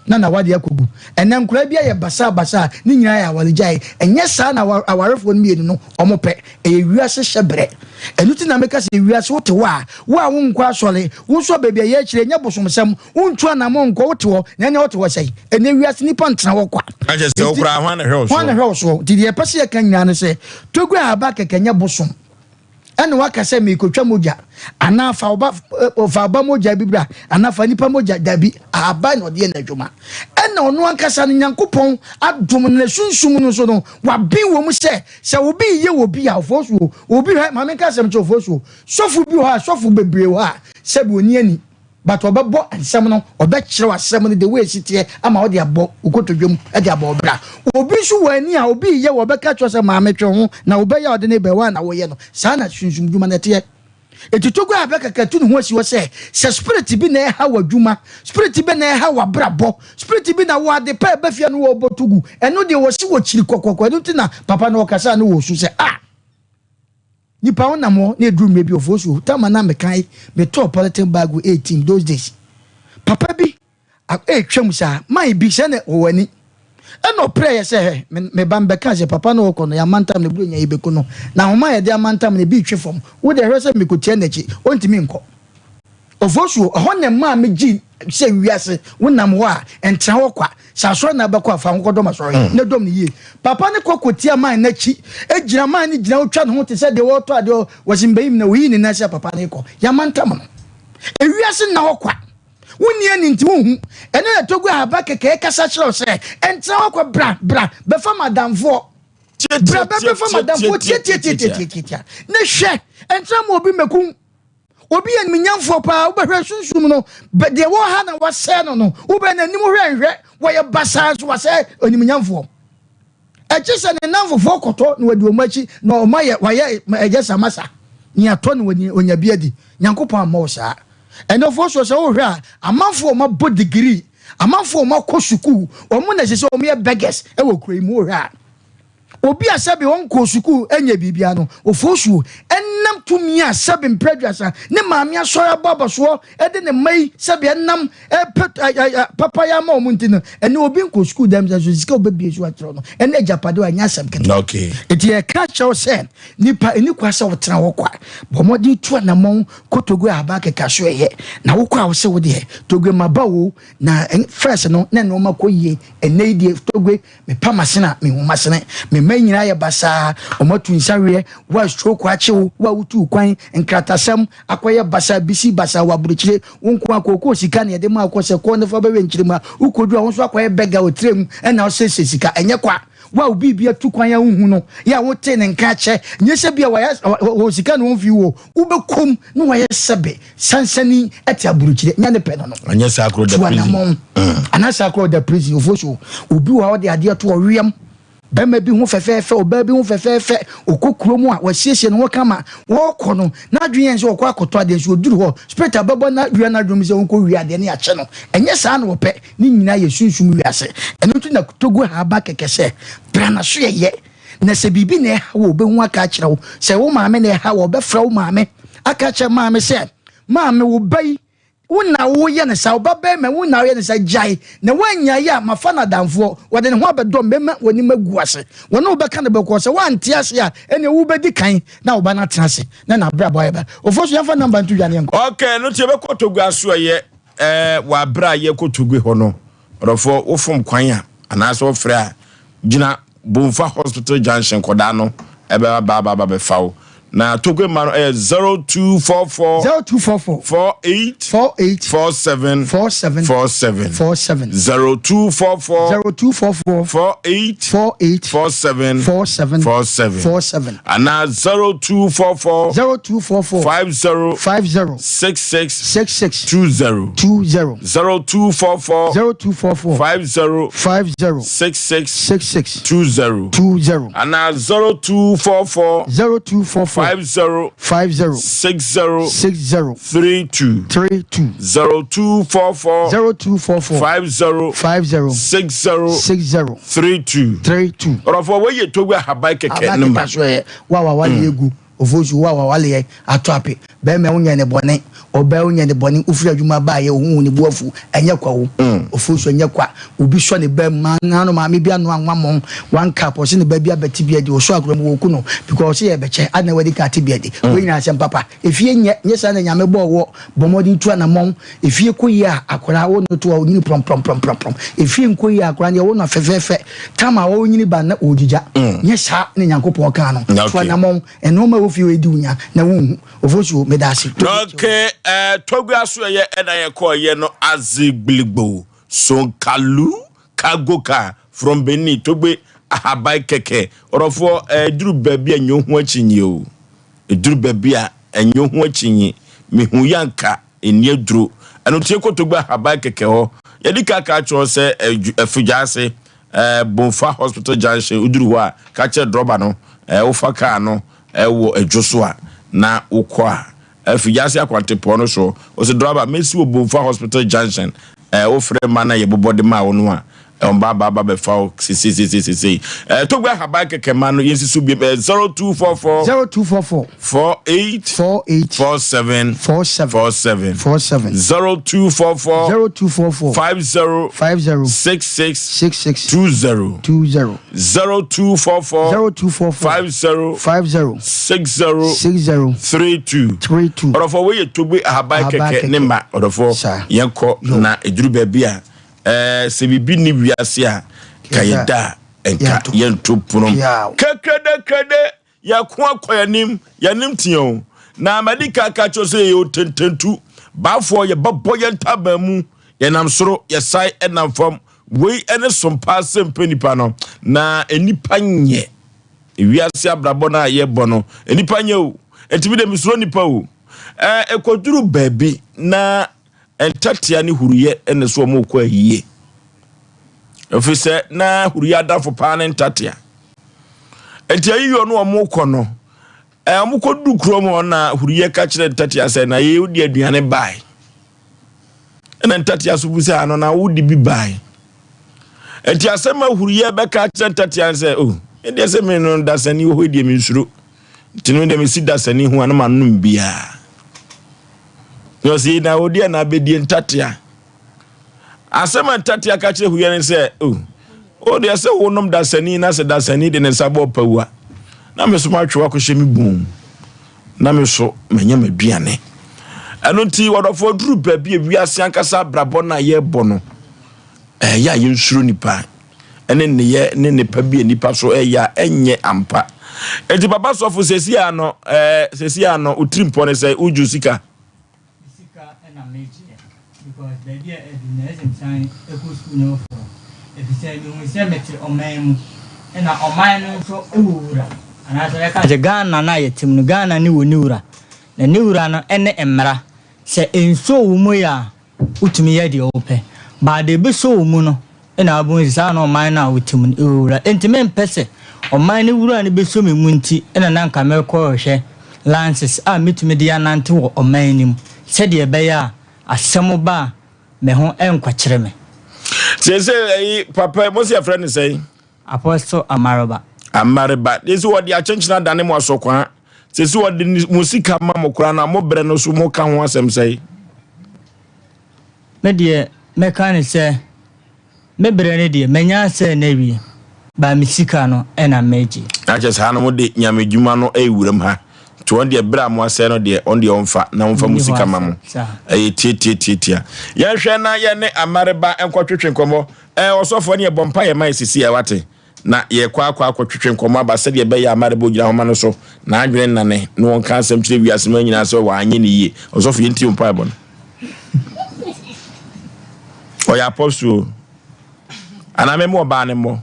na wadi akogu enen kura bia ye basa ni nyina ya walijai enye sa na awarefo no mienu no omope ewiase hyebre enuti na meka se ewiase wote wa wo nkwa asole wo so bebia ye kire nya bosomsem wo ntu na mo nkwa wote wo nya wote wo sei ene ewiase nipa ntena wo kwa aje se okura hwan hwe so didi ye pese ye kan nyina ne se togu aba kekenya bosom ene waka se me kotwa moja anafa oba moja bibra anafa nipa moja dabi aba no de na dwuma ene ono ankasa ne nyankopon adom ne sunsum no so no wa bi wo mu se obi ye obi a ofosuo obi ha ma me ka se mche ofosuo sofu bi ha sofu bebre ha se bi oni ani but obebo ansem no obekire wasem no the way sitie ama odi abo ukotodwom e de abo bra obi su wani a obi ye wo beka twose ma metwe ho na obeya ode ne bewa na wo ye no sa na sunsum dwuma na te etitogo abeka katu ne ho asi wo se spirit bi na ha wadwuma spirit bi na ha wabrabo spirit bi na wo ade pa bafia no wo botugu eno de wo si wo chiri kokoko eno ti na papa na okasa na wo su se nipa wona mo na eduru mebi ofosu tama na mekan me to political bag 18 those days papa bi twam sa mai bi se ne wani eno prayer se me ban beka se papa na okono ya mantam ne buru nya ibeku no na homa ye de mantam ne bi twefom wo de hwese me kotie nachi ontimi nko ofosu ho ne ma me gi se wiase wonam ho a entra ho kwa saso na be kwa fa ho kodom asori ne dom ne yie papa ne kokotia man nachi egira man ne gira otwa ne ho te se de wo to ade wasimbayim na wi ni na se papa ne ko ya mantam no ewiase na ho kwa woni ani nti wo hu eno na togu aba keke kasa kire o se entra ho kwa bra be fa madamfo bra be fa madamfo tie ne hwe entra mo obi mekum obi en minyamfo pa obehwe sunsum no de wo ha na wase no obe na nim hwenhwe wo ye basa so wase oniminyamfo echise ne namfo koto na wadi omachi na omaye waye ejesa masa ni ato na onya biadi nyankopon amma saa enofo so wo hwe a amanfo ma bo degree amanfo ma kosuku omo na sese omo ye beggars e wo kura mu hwe a obi asabe won kosuku enya bibia no ofosuo enam tumi asabe mpredwasa ne maami asora babaso e de ne mai sabe enam papa ya ma omunti no ene obi kosuku dem so sika obebie so atro no ene japade wa nya asem kene okay eti e ka chawo se nipa eni kwasa wotena wo kwa bomodi tu na mon kotogo aba keka so ye na wo kwa wo se wo de togo mabawo na first no na no makoyie ene die togo me pamasena me humasene me nyina ya basa omatu nsawe wa stroke achewo wa utu kwan nkratasam akoye basa bisi basa wa buruchire wonko akoko sika ne de ma akose ko ne fa bewe nchirima ukodu a wonso akoye bega otrem na o sese sika enye kwa wa obi bia tu kwan ya hu no ya wote ne nka che nyese bia wa sika no mfi wo ubekom no wa yesebe sansani ati aburuchire nya ne pe no anya sakro da prison ana sakro da prison ofosho obi wa ode ade to wiem bema bi hu fefefe oba bi hu fefefe okokuro mu a wasiesie no kama wo kono na adwen se okwa akoto ade so oduru ho spirit ababo na dua na dwom se wonko wi ade ne ache no enye saa no pe ni nyina ye sunsun wi ase eno tu na togo ha ba kekese brana so ye na se bibi na ha wo be hu aka kire wo se wo maame na ha wo be fra wo maame aka kire maame se maame wo bai Una wo ye ne sa obabe me una ye ne sa jai na wanya ya mafa na damfo wode ne ho abedom mema woni magu ase wona obeka ne beko se wanti ase a ene wo bedi kan na oba na tenase na bra boy ba ofosu ya fa number 2 dwane enko okay no tie be kotogu aso ye wa bra ye kotogu ho no rofo wo fom kwan a anaso wo frɛ a gina Bonfa Hospital Junction koda no ebe ba be fawo na Togo man 0244 0244 48 47 47 0244 48 47 and 0244 50 66 20 0244 50 66 20 and 0244 50 60 32 0244 50 60 32 Orofo we ye togwa habai keke number wa wale egu ofosu wa wale atoape be me wonya ne bone oba wonya ne bone ufiri adwuma ba ye ohun ni buafu enye kwa wo ofosu enye kwa obi so ne be ma no ma me bia no anwamon one cup o se ne ba bia beti bia de o so akro mo ku no because ye beche ana wadi ka ti bia de we nyina asem papa efie nye sa na nyame bo wo bomodi tu na mon efie ko yi a akora wo no to o nyini prom efie nko yi akora ne wo no fefefe tama wo nyini ba na ojija nye sa ne nyankopon ka no to na mon eno ma wo fie we di unya na wo ofosu medasi okay Togo aso ye na ye ko ye no azigligbo sonkalu kagoka from Benin Togbe ahabai keke orofo duru baby enyo ho achinyi o duru baby a enyo ho achinyi mehu yanka eni aduru eno tie ko Togbe ahabai keke ho ye dika ka cho se afujase Bonfa Hospital Junction uduru wa ka che droba no ofa ka no wo adwoso a na ukwa afujase akwantepo no so o se droba mesi wo Bonfa Hospital Junction o frɛ mana ye bobode ma wo no a ba be fa si Togbe habai keke manu yensisu bi 0244 48 47 0244 50 66 20 0244 50 60 32 orofo we Togbe habai keke nimba orofo yenko na eduru bia se bibi ni wiase a kayeda enka yentopuno kekrede ya kwakoyanim yanim tiyo na medika ka chose yo tententu bafo ye baboye ntabamu ye namsoro ye sai enamfam we ene Sompa Asem Mpe Nipa no na enipa nye wiase abrabo na ye bono enipa nye o entibi de misuro nipa o ekoduru baby na entatia ni huruye ene so mo kwa hiye ofise na huruya dafo pa na entatia entia yiyo no mo kono mo kodu kromo na huruye ka kire entatia se na ye odi aduane bai ene entatia so buse ano na wodi bi bai entia se ma huruye be ka kire entatia se ende se me no dasani wo hodi mi nsuro tinu de mi si dasani hu ana manum bia yo si na odi na bedi entatia asema entatia ka kire huye ne se o de se wonom dasani na se dasani de ne sabo pawa na me so ma twa ko hye mi bum na me so menya maduane eno nti wodofo duru ba bi wiase ankasa brabo na ye bono ya ye nsuro nipa ene ne ye ne nipa bi nipa so ya enye ampa enti baba sofo sesi ano utrimpo ne se uju sika na meji because the idea is the next time eco school no for if you say we say meti oman na oman no so ewura ana so ka je Ghana na yetim no Ghana ni woniura na niura no ene emra se enso wo mu ya utumi ye de ope ba de be so wo mu no na abun sisa na oman na utim ewura entime mpese oman ni wura ni be so me mu nti na nanka me ko hwe lances a mitumi de anante wo oman nim se de be ya asemo ba me ho enkwakere me say papa mo se friend say Apostle Amaraba this what the attention na dane mo asokwa say what the musika ma mo kura na mo bre no so mo ka ho asem say me de me kan say me brene de menya say na wi ba me sika no e na meji na che sa no mo de nyame dwuma no e wuram ha to on de bra mo ase no de on de onfa na onfa musika mamo tie ya hwe na ye ne amareba enkotwetwe nkomo osofo ne bompa ye mai sisi ya wate na ye kwa akotwetwe nkomo abase de be ya amareba ogira homa no so na adwene nane no won kan asem kire wiase ma nyina so wa anye ne yie osofo ye nti ompa ebo no oya apostle aname mo ba ne mo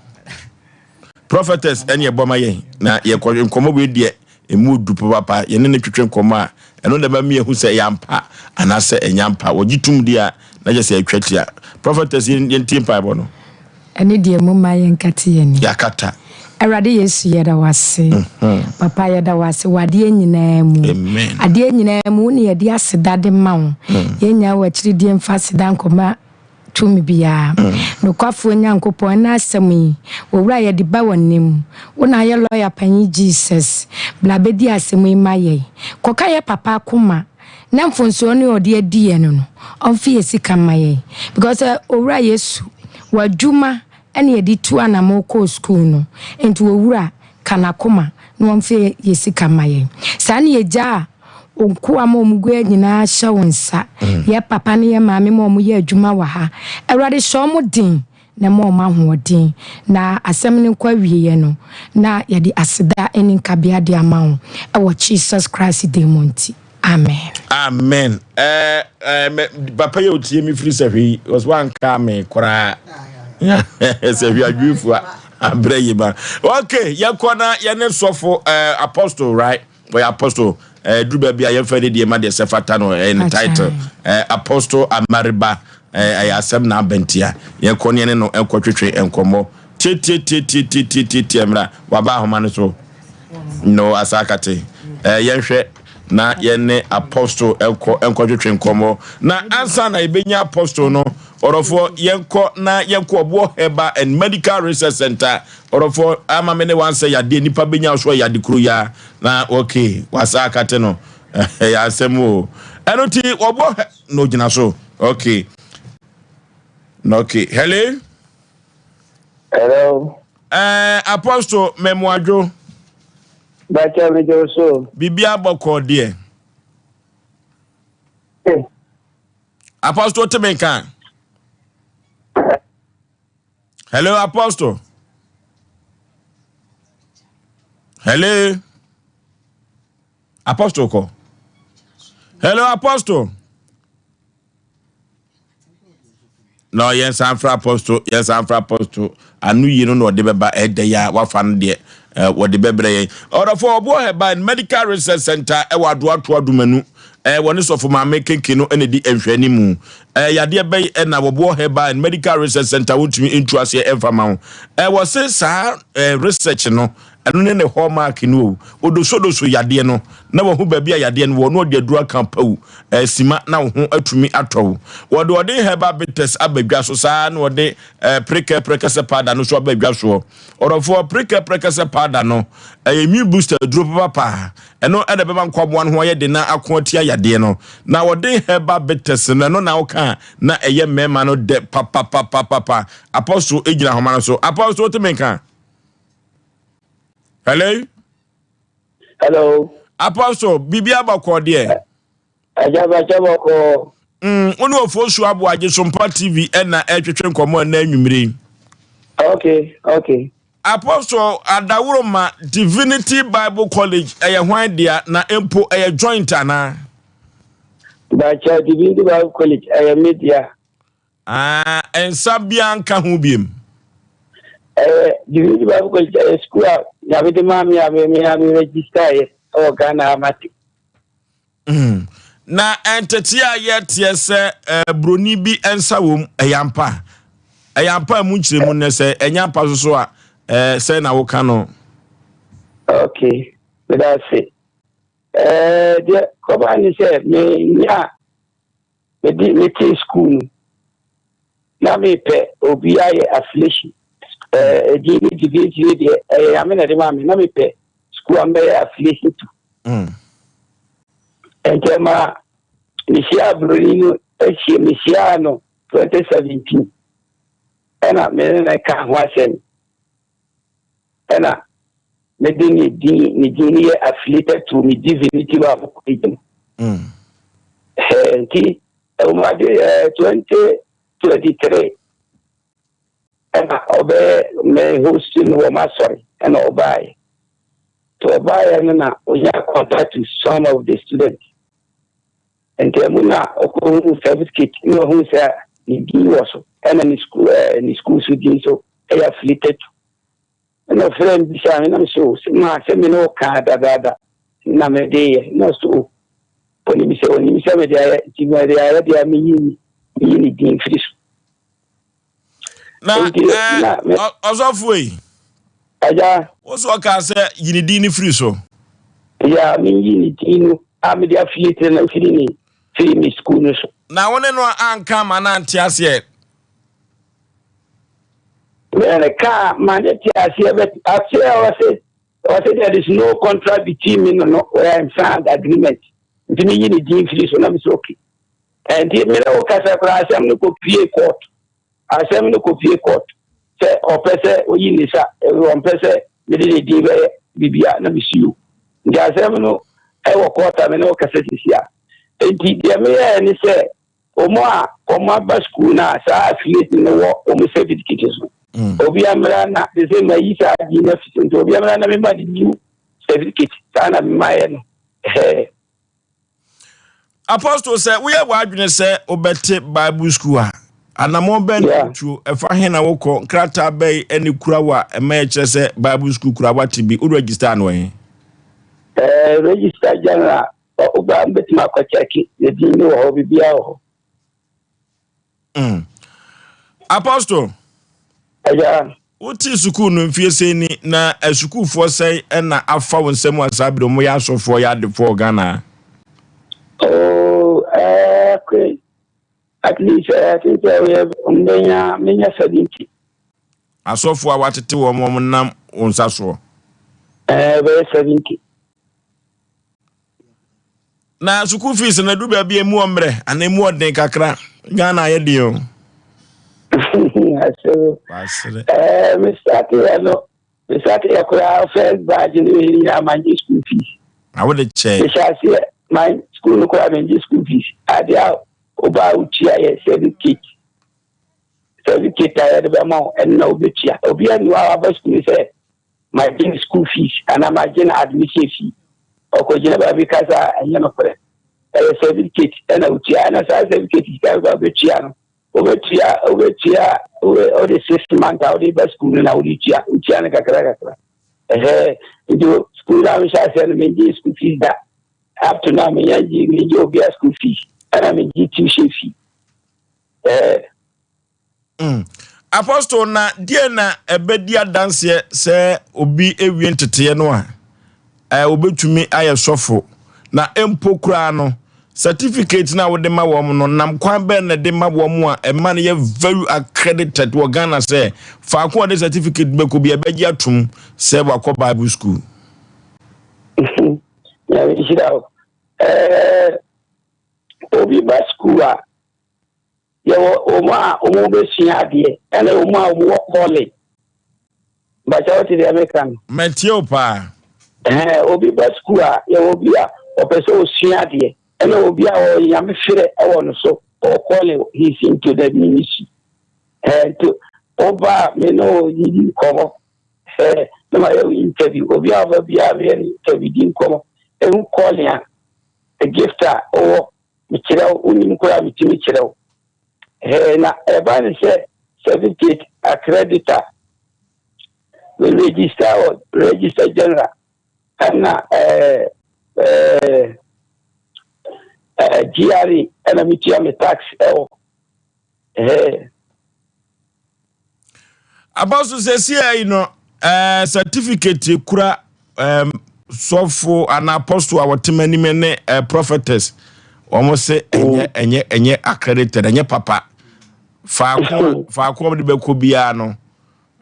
prophetess ene eboma ye na ye nkomo we de emu du papa ye ne twetwe nkomo a eno na ba mi ehu se yampa anase enyampa wogitum dia na je se atwatia prophetess ye ntimpa ebo no ene de mu ma ye nkate ye ni yakata Erade Yesu yeda wase papa yeda wase wade nyina mu amen ade nyina mu ne yede asedade mawo yenya wachiri die mfa sedan koma tumi bia no kwafo nyankopon na asemi wowura ye de ba wonim wona ye lawyer panyi Jesus bla bedi asemi maye koka ye papa akoma na mfonso ne ode adi ye no onfi esika maye because wowura Yesu wadwuma ene ye di tu anamo ko school no enti wowura kanakoma no onfi yesika maye sane ye ja onko amomugwe nyina hya wonsa ye papa ne ye maame mo ye adwuma wa ha awrade hyo mo din na mo ma hoodin na asem ne kwa wiye no na ye di aseda eni nkabia de amawo e wo Jesus Christ de monti amen amen papa ye otie mi free safi was one come kora se wi adwufu abraye ba okay yakona ye ne sofo apostle right boy apostle druba bia ye fa de ma de sefata no in title apostle amariba Asem na bentia ye kone ne no enkotwetwe enkomo ti emra waba homa no so no asakate ye hwe na ye ne apostle enkotwetwe enkomo na ansa na ibenya apostle no orofo yenko na yenko obo heba and medical research center orofo amame ne wan say yade nipa benya so yade kru ya na okay wasakate no ya asemo enoti obo no gina so okay no okay hello apostle memoajo bacha mejo so bibia boko de apostle temenka hello apostle hello apostle ko hello apostle no yes I'm for apostle anu yino no de beba ede ya wafan de wo de bebre orofo obo heba medical research center e wado ato adumanu woni sofo ma mekenke no ene di enhwani mu yade be na wobo heba medical research center wontumi intu ase emfama wo se sa research no eno ne ne hallmark no odoso yade no na wo hu ba bia yade no wo no de adura kampau sima na wo hu atumi atɔ wo de heba bites abadwa so sa na wo de preke pada no so abadwa so orofo preke pada no immune booster drop papa eno ede beba nkwaboa no ho ye de na akoatia yade no na wo de heba bites no na wo ka na eye mema no de papa apostle ejina homa no so apostle temenka hello apostle bibia bako de ajaba chaboko onu Osei Aboagye Sompa TV na etwetwe nkomo na anwumire okay apostle adawuroma Divinity Bible College hwan dia na empo joint ana bacha Divinity Bible College media ensabia nka ho biem Divinity Bible College school ya bede mami ya me register o Ghana amati na entetia yetie se broni bi ensa wom eyampa mu nkyiremu ne se enyampa so a se na wo kano okay that's it de ko ba ni se me di school na me pe obi aye affiliation Divinity de amena de mami na me pe school ambe affiliation to Entema Misia Brunino, Misiano, 2017 ena me na ka ho asem ena me ni affiliated to me divinity of equation nti o ma de 2023 ena obe me hosting wo ma sorry ena obai to buy na oya contact to some of the students and muna okuru certificate no who say ni was and in school so din so I affiliated and a friend beside me so ma say me no ka da na me dey no so oni mi say me dey ti me dey me ni din finish na osofoi aja oso ka say yini din free so ya me yini din am dey affiliated na fini school no so na wone no anka ma na ntiase when a car managed but I say there is no contract between me and where I'm signed agreement. The meaning is free, so I'm okay. And the middle casa Asem no copy court. Asem no copy court. Say or person or Yinisa, one person, the day Bibia, no miss you. The Asem no, I will court, I know cassette here. And the mayor and he said, Oma, Basco, now, so I affiliate in the war, almost certificates. Obi amra na the same Isa beneficent Obi amra na member the new certificate sana my no Apostle say we have adwene say obete Bible school a anamo ben tu efa he na wokọ nkrata bay eni kurawa emeche say Bible school kurawa tibi o register no register general oba betima kwa check the din wo bibia ho Apostle aja uti sukuu no mfie sei ni na asukuu fo sei na afa wonsem asabiro mo ya asofo ya defo Ghana okay at least I think we have menya 70 asofo a watete wo mo nam onsa so we 70 na sukuu fees na du ba bia mu omre ana mu odin kakra Ghana ye dio so we started a first badge in my school fees. I would check. My school no school fees. I did about certificate I had amount and no bit here. Obia knew our best school say my school fees and I'm a admission fee. Or because I a certificate and a certificate is about the over the 6 months out of school now Uchana Kakra. Into school I send me school fees that up to now me school fees and I'm a tuition fee. Apostle na die na ebedia dance se obi ewie ntete no a obetumi aye sofo na empo kura no certificate na wode ma wo no nam kwan be na de ma wo mu a man ye very accredited wo Ghana say fa ko de certificate be ko bi ebeji atum say wakọ Bible school ya we shida obi ba school a ye o be sia de ene o wo college ba cha ti de American metio pa obi ba school a ye obi a o pese o sia de ene obi a o yam fire e won so o call he's into the ministry to over me no yi komo no my interview obi a ba bia be interview din komo e un call ya a gifter o mi kira unim ko ya mi kira na e ba ni se certificate accreditor we register general and GRE and a mutual tax. About to say, you know, certificate kura sofo an apostle our timani mene prophetess. Almost say enye accredited enye papa. Fa ko de be ko bia no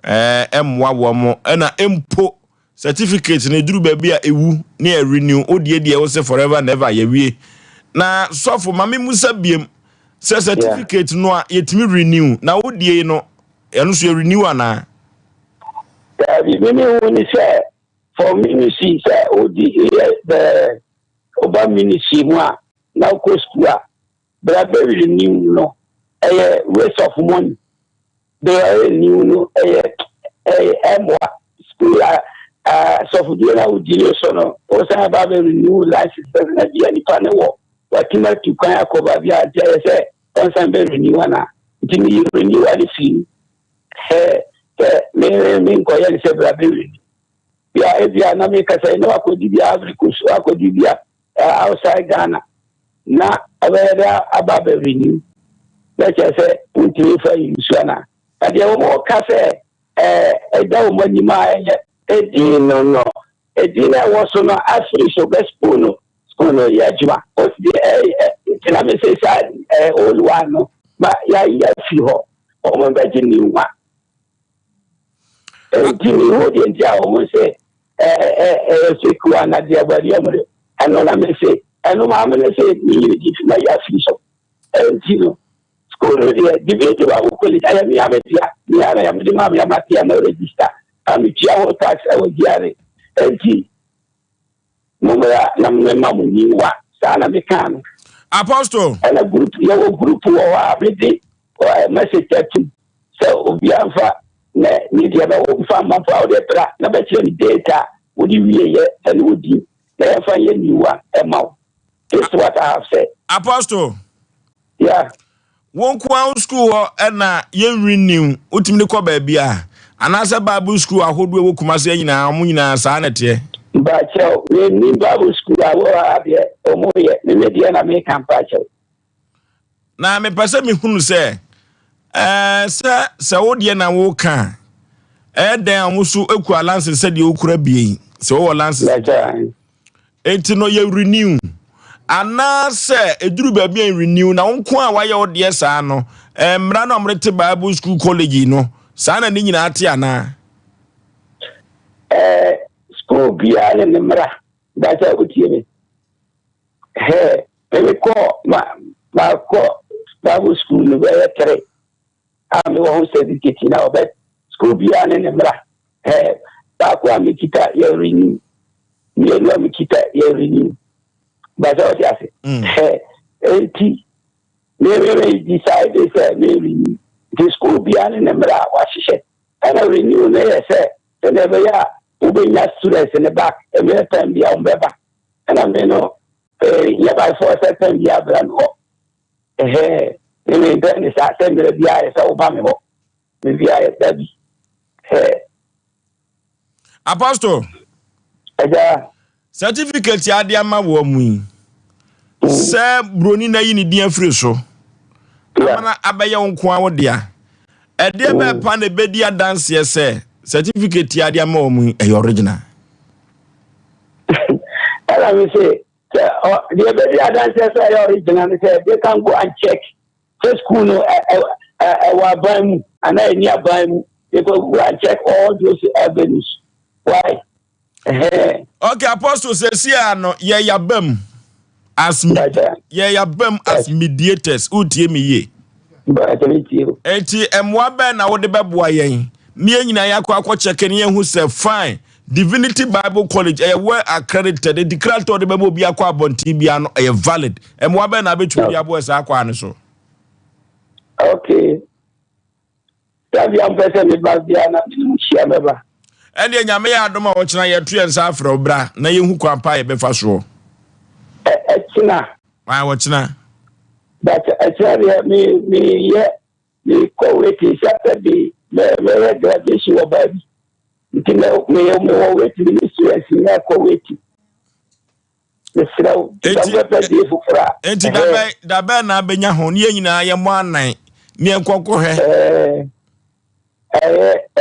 emwa wo mo na empo certificate na duru ba bia ewu na renew odie die wo say forever never ye wie. Na sofo mame musa biem certificate no a yetimi renew na wo die no eno so renew ana the mini say for ministry say odi the oba ministry mu a na ko school a but be renew no waste of money they are renew no school so for the na odi so no o say ba be renew license na dia ni pa ne wo watima tu kan akoba bia say onsan be renew ana ntimi renew ali fi me ko yeli se bra be renew bia ebia na me ka say no akodi bia agriculture akodi bia outside Ghana na abeda ababe renew let's say ntimi fa yusuana ade wo ka say da wo mani ma edi no edi na wo so no afri so gospel no school ya juma o di na me say all one no ma ya fi ho o mo be ni wa edi ni ho di ntia o mo say sekua na dia bari amre ano na me say ano ma me say ni di na ya fi so edi no school di di ba ko li ya mi ametia ni ara ya mi ma ya matia na register ami tia ho tax e wo diare edi Mumba na mama ni wa sana mekano Apostle ana group wa abidi wa message team so obianfa na ni dia ba wo fa ma fa o de tra na ba che data wo di wie ye and wo di na fa ye ni wa e ma this is what I have said. Apostle Yeah won kwa school na ye renew utimi ne ko ba bia anasa Bible school ahodo wo kumase nyina mo nyina sa na te Bacho, we need Bible school. I will have it. Omoye, the media na me can pacho. Na me pese me hunu se se wo de na wo kan den amusu eku alance se de okura bie se wo lance enti no ye renew ana se eduru ba bia renew na wonko a wa ye wo de sa no mra no amrete Bible school college no sa na ni nyina ate ana school bia ne mra that's what you me ko ma ko Bible school no be tere am wo certificate na obet school bia ne mra ba ko am kita ye renew ye no am kita ye renew ba za o ti ase enti me decide say me renew the school bia ne mra wa hihye ana renew na ye say never ya ubenya students in the back every time they are back and I mean no yeah by for certain dia brand ho me then is attend the dia so obama ho me dia that Apostle aja certificate ya de ama wo mu se broni na yi ni dia free so amana abaye wonko a wo dia e de be pa na be dia dance ye se certificate ya dia ma omu e original and we say the baby dance say original say they can go and check the school no wa ban and I near ban they go and check all those avenues why okay Apostle say see no ye yabam as as mediators utie me ye but you enti emwa ben na wo de beboa yen me nyina yakwa check ne hu say fine Divinity Bible College well accredited the declare to the bebo bi akwa abonti bia no valid emwa ben na betu bia bo sa akwa ne so okay tabi am pese me ba bia na bi shia meba ene nyame ya adoma wo kina yetu ensa afra obra na yehu kwampa ye befa so kina wo kina but actually me ko wait Saturday me graduation wa baby me wait me students me ko wait enti dabe na benya ho ne nyina ye mo anan ne enkoko he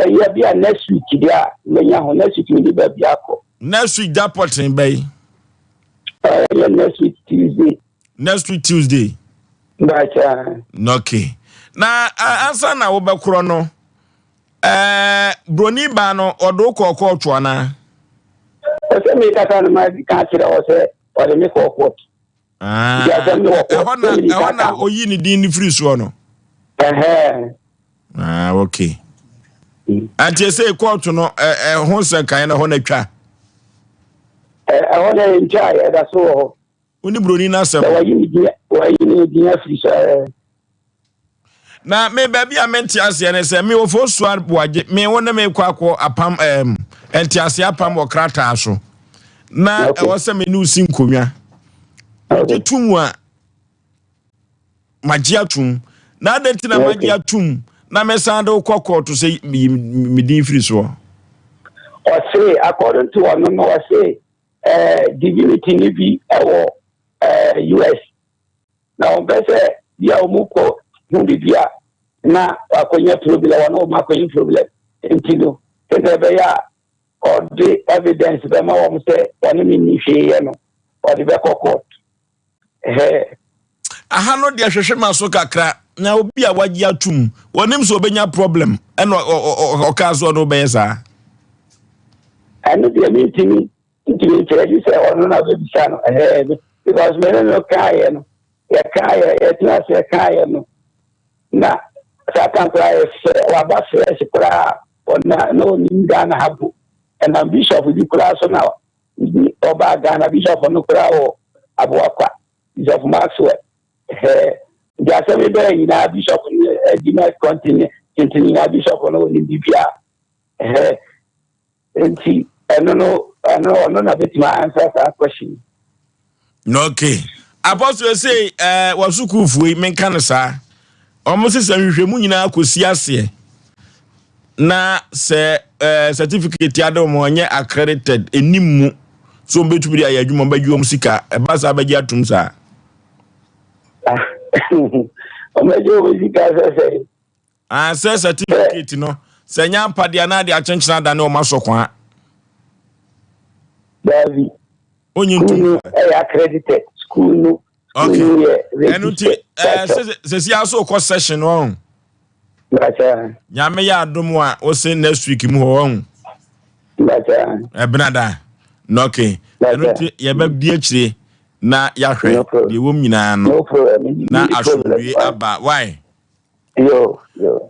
ya bia next week dia menya ho next week ni ba bia ko next week that portion bay next week Tuesday Bacha. Okay. Na ansa na wo bekro no broni ba no odo kokko to ana. Ose me kata na ma ka kira ose o de me kokko. ehona oyi ni din ni free so no okay ante say court no ho se kan na ho na twa ehona enja ya da so oni broni na asem wayi ni din free so na me baby amenti ase ne se me Osei Aboagye me wona me kwakọ apam enti ase apam wo krata so na ewo se me nu si nkonwa tumu a magia tum na adenti na magia tum na me sande kokọ to say me din free so Osei according to one no Osei divinity ni bi US na on bese dia omuko bibia na akonya problem wana o makonya problem entino tebe ya or the evidence be ma wo say wana ni hwe no or the court aha no de hwehwe maso kakra na obi a wagi atum wonim so obenya problem eno okazo no be yesa anu de meeting tell say ono na be bisano because me no kai no ya kai ya tnase ya kai no na satan prayer wa ba fresh pra ona no ninga na habu and bishop di pra so na oba Ghana bishop no pra o Aboakwa bishop Maxwell ja se me be na bishop di na continue na bishop no ni bibia enti no na betima answer that question okay apostle say wasukufu men kan sa almost say hwehwemu nyina akosi ase na se certificate ade mo onye accredited enimu so mbetu bi ya adwuma badwum sika ba sa bagye atum sa o mejo sika say certificate no se nya pade na de achenchena da na o masokwa Davi onye accredited school no okay enuti se aso ko session on Bacha nyame ya adomo a o se next week mu ho on Bacha benada no okay enuti ye ba bi akire na ya hwe de wom nyina no na asodwe aba why yo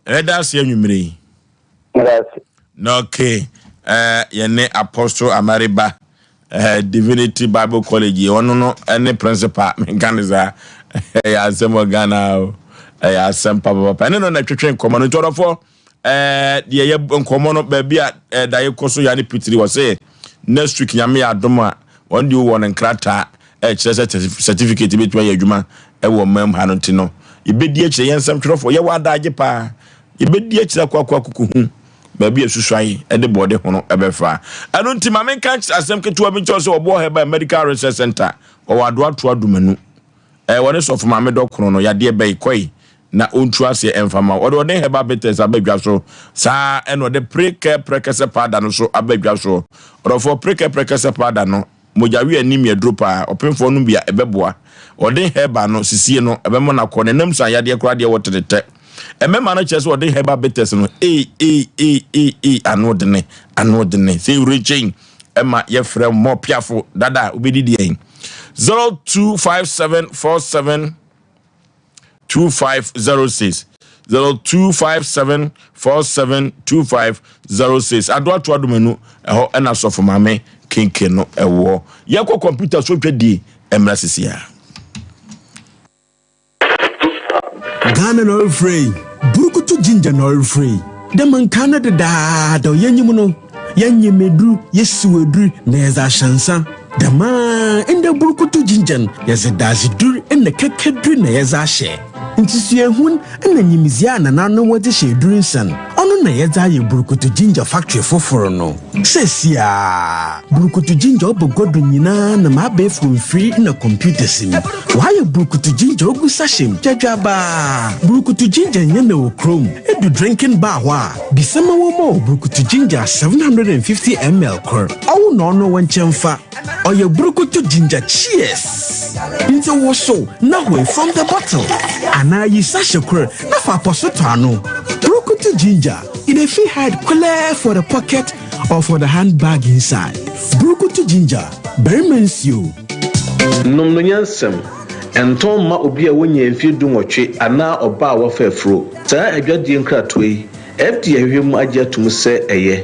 that's anwumre no okay ye ne apostle Amariba Divinity Bible College ono no ene principal mekaniza ya Asem Ghana ya Asem papa ene no na twetwe nkomo no torofo de ye nkomo no ba bia da ye koso ya ne pitiri wo say next week nyame ya adoma won di wo ne krata certificate betu ya adwuma e wo mam ha no ti no ibedi akire yensem torofo ye wada age pa ibedi akire kwakwa kuku baby esuswai e de bode hono ebefa anu nti ma menka asem ketua bi ncho so obo heba medical research center o wado ato adumanu wone so fuma me dokoro no yade be ikoi na ontu ase emfama wode heba betes abadwa so sa eno de prekese pada no so abadwa so rofo prekese pada no mojawi anim ye dropa opemfo no bia ebeboa wode heba no sisie no ebemo na ko ne namsa yade kora de wotete emema no chese wode heba betes no anodene say reaching ema ye frem more piafo dada obedidi en 0257472506 0257472506 ado ato adomanu eho ena sofo mame kenke no ewo ye ko computer so twedi emrasisia Ghana no free burukutu ginger no free the man Canada da yenyimuno yanyemedru yesuwedru na yeza shansa the man in the burukutu ginger yeze dazidur in the kekedru na yeza she ntisue hun na nyimizia na nanu wode she drinsan ono na yeza ye burukutu ginger factory foforo no sesia burukutu ginger obogodo nyina na mabe from free na computer sim why burukutu ginger ogu sashim jajaba burukutu ginger nyene wo chrome edu drinking bar wa bisema wo mo burukutu ginger 750 ml kor awu no no wanchemfa oye burukutu ginger cheers into wo so na we from the bottle ana yi sachet kor na fa posoto ano burukutu ginger it a feel hide clear for the pocket or for the handbag inside burukutu ginger bermensio Nom no nyansem ɛntɔn ma obi a wonya mfie du nwɔtwe anaa ɔba a wɔfa afuro saa adwadie nkratoɔ yi FDA hwehwɛ mu agye atum sɛ ɛyɛ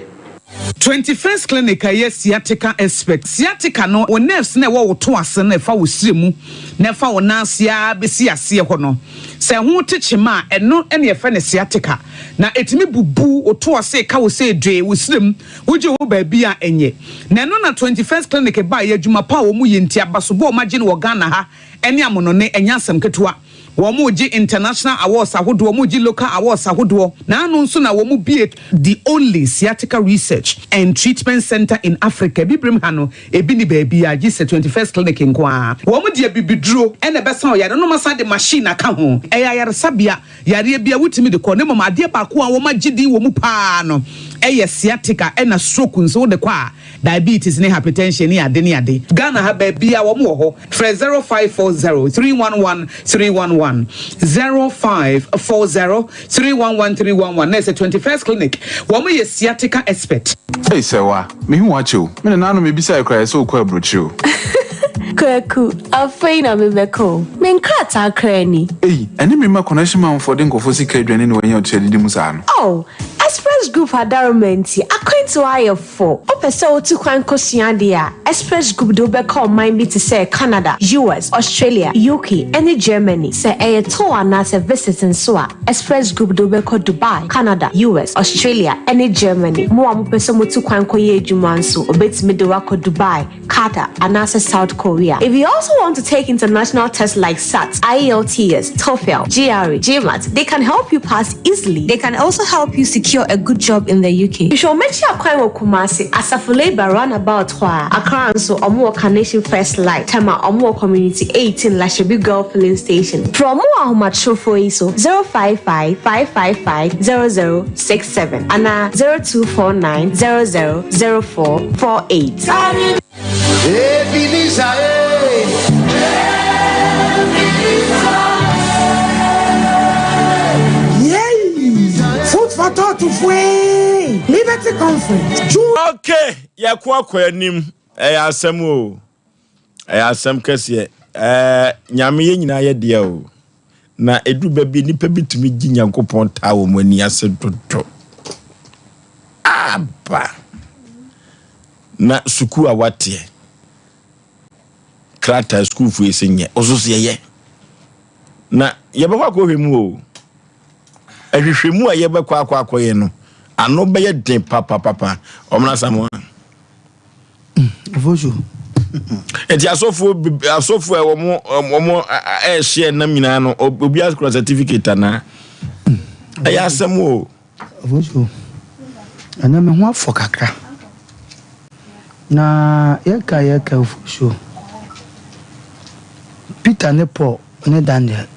21st clinic aye sciatica expert sciatica no o nerves na wo to ase na fa wo siremu na fa wo nansia besi ase ho no se ho techema eno ene fa ne sciatica na etimi bubu o to ase ka wo se dwe wo sirem wo je wo ba bia enye na no na 21st clinic ba ye adwuma pa wo mu yenti abaso bo magine wo Ghana ha ene amono ne enya asem ketewa Womuji international awards ahodo womuji local awards ahodo na anu nso na womu be the only sciatica research and treatment center in Africa bibrim ha no ebi ni baabi a gise 21st clinic nkoa womu de bibiduro ene besa oyare no masa de machine aka ho eya yare sabia yare bia wutimi de ko ne mama ade ba ko a wo magidi womu pa no eye sciatica ena stroke nso de kwa diabetes ne hypertension ne ade ne ade Ghana ha baabi a womu ho 0540 311 311 0540-311-311. That's a 21st clinic. Woman is sciatica expert. Hey, Sewa, me who watch you. Me and Nano may be so cry so quite brochu. Kwaku, afei na mebeko. Menkrata krani. Hey, and me ma connection man for den go for secret when you tell the musano. Oh, Express Group adarumenti akwentu ayefo. Opese otu kwan kosiandia. Express Group do be call mind be to say Canada, US, Australia, UK, and Germany. Say a tour na se visiting so Express Group do be call Dubai, Canada, US, Australia, and Germany. Mo amopese motu kwan koye adwuma nso obetimi de wako Dubai, Qatar, and South Korea. If you also want to take international tests like SAT, IELTS, TOEFL, GRE, GMAT, they can help you pass easily. They can also help you secure a good job in the UK. You should make sure you Kumasi Asafule Roundabout Accra so Omo Carnation First Light Tema Omo Community 18 Lashabi Girl Filling Station. From Omo Macho for ISO 055-555-0067 and 0249-000448. Liberty Conference. Okay, yakwa nim asem o. Asem kese nyame ye nyina ye de o. Na edu ba bi nipa bitumi gi Nyankopon ta wo mani ase dodo. Aba. Na suku awate. Krata school fu esenye. Ozoso ye. Na ye ba kwa ko hwemu o. Ehwehwemu a ye ba kwa akoye no. Ano be ye den papa omna samoa vojo enti asofu e womo share na mina no obi askura certificate na aya asemo vojo ana me ho afọ kakra na ye ka vojo Peter ne Paul ne Daniel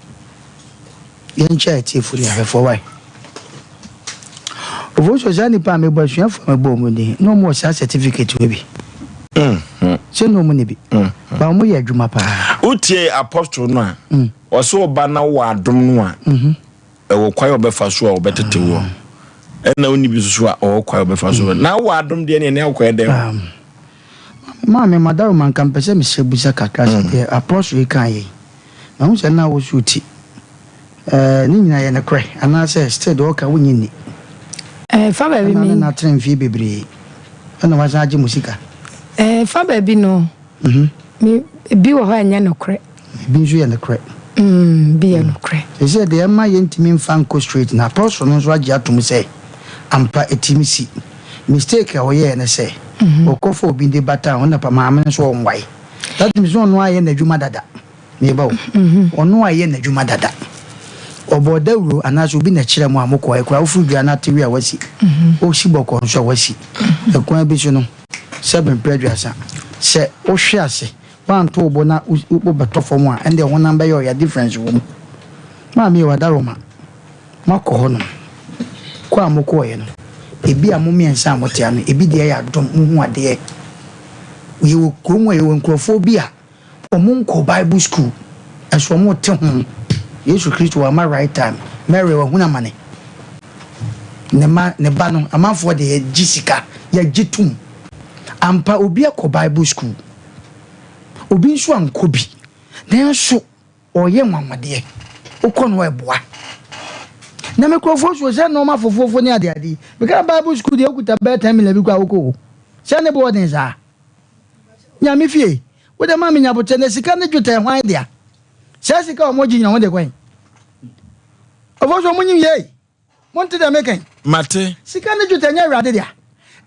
ye ncha ti furi afefo wai Voice Jani pa me basuan for me bo money no more certificate we bi se no money bi ba mo ye adwuma pa utie apostle no a o so ba na wo adom no a e wo kwai obefa so a obetete wo na oni bi so a o kwai obefa so na wo adom de ne akwai de ma me madaro man kan pese me shebusa kakra se apostle kan yi na ho se na wo suti ni nyina ye ne kre ana se stead o ka wo nyini fa baby me na train fi bebre ana wa sa agi musika fa baby no me bi wo ha anya no kre bi nso ye no kre bi ye no kre se de ma ye ntimi fan ko straight na apostle no so agi atum se ampa etimi si mistake a wo ye na se okofo obi de bata ona pa ma ame so onwai that means ono aye na dwuma dada me ba ono aye na dwuma dada obodawro anaso bi na kire mu amoko ekwa ofudua na tewi a wasi o shiboko nso wasi ekwan bi so no 7 preduasa se o hwe ase wanto obo na ubo betofo mu a ende ho number your difference wo ma mi wadaroma mako ho no kwa amoko ye no ebi amomi ensa amotia no ebi de ya dom hu ade ye wo kromo ye wo nkrofobia omunko bible school eso mo te ho Yesu Kristo wa ma right time Mary wa huna mane ne ba no amanfo de jisika ya jitum ampa obi akọ bible school obi nso ankobi na so oye nwamade ukon wa eboa na microphone so say normal fofofo ni ade because Bible school dey okuta better me labi kwa woko say ne boarding za nya me fie wo de ma me nya bote na sika ne dwota hwan dia say sika o moji nya won de kwan ofo mo nyim ye monte da meken mate sika ne dwota nya awrade dia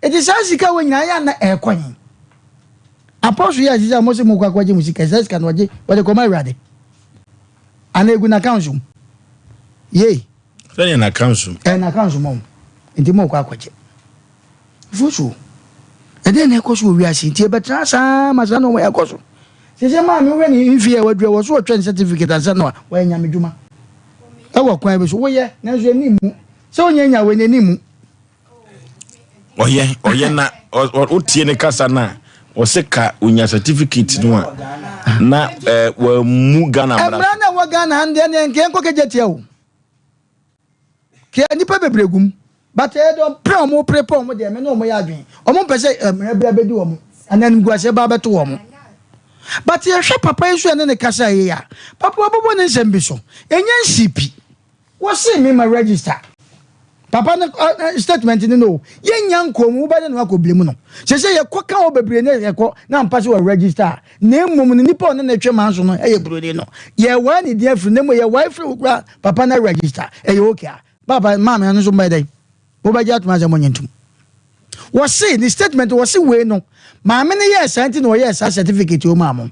edi say sika wo nyina ya na ekwan apostle ya sisa mo se mo kwa je musika say sika no je wo de ko ma awrade ana egu na council ye Fẹ́ni na council. Na council mom. Nti mo kwa akwaje. Fusu. Ede na ekoso wi ase nti e betra sa ma sa no mo ekoso. Se ma me we ni mfie wadua wo so twen certificate ansa no wa nya medwuma. E wo kwan be so wo ye na so ni mu. Se onya nya we ni mu. Oye na o tie ne kasa na o se ka onya certificate no a na wa mu Ghana mara. Emra na wo Ghana ande ne nke enko kejetia o. Ke nipa bebregum but e don pre omo prepare omo de me no omo ya adwen omo pese bra bedi omo anan guase ba beto omo but ye hwe papa yesu ne kasa ye ya papa obobo ne nsem bi so enye nsipi wo se me ma register papa ne statement ni no ye nya nkom wo ba de no akoblemu no se ye koka wo bebre ne ye ko na mpase wo register na emom ne nipa one na twe manso no ye brode no ye wa ni dia fru ne mo ye wa fru kura papa na register ye okay Baba, mama, and so by day. Obaja to Maza Monyentum. Was say the statement was way no. My many years, I didn't know yes, a certificate to mamma.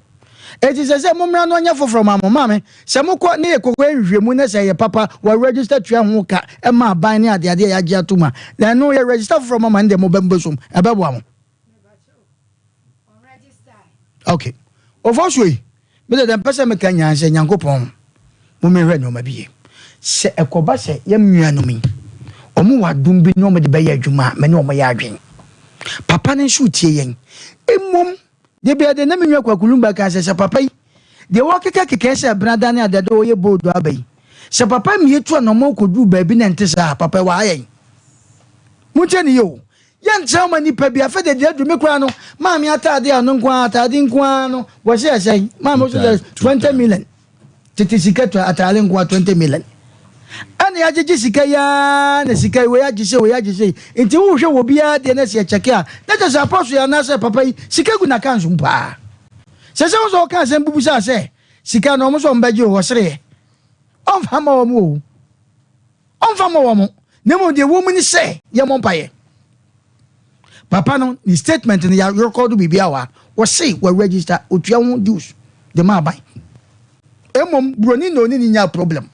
It is as a moment on your from mamma, mamma. Some quite near Coquay, say papa, were registered to Yamuka, and ma buying the idea of Jatuma. Then no, you register from a man, the Mobembosum, about one. Okay. Of course, we, but the person can say Yankopon. Women read no maybe. Se ekoba se yam nuanom omo wadum bi no mo de baye adwuma me ne omo ya adwen papa ne nso tie yen emom de be de na menwa kwakulumba ka se papa yi de wo keka keka se brada ne adade o ye bodo abai se papa mi etu na mo kodu ba bi na nte sa papa wa ayen mu tani yo yan chama ni pa bi afa de adu me kura no ma mi atade anu nkwa atade nkwa no wo se ase ma mo so 20 million titi siketu atale nkwa 20 million ana ya jeje sika ya na sika we ya jise nti wo hwe wo bia de na se cheke a na je apostle ya na se papa yi sika gu na kanso mpa se wo kan se mbubusa se sika no mo so mbaje wo sere onfa ma wo mo ne mo de wo mu ni se ye mo mpa ye papa no ni statement ni ya record bibia wa wo se wo register otua ho dues de ma ban emom broni no ni nya problem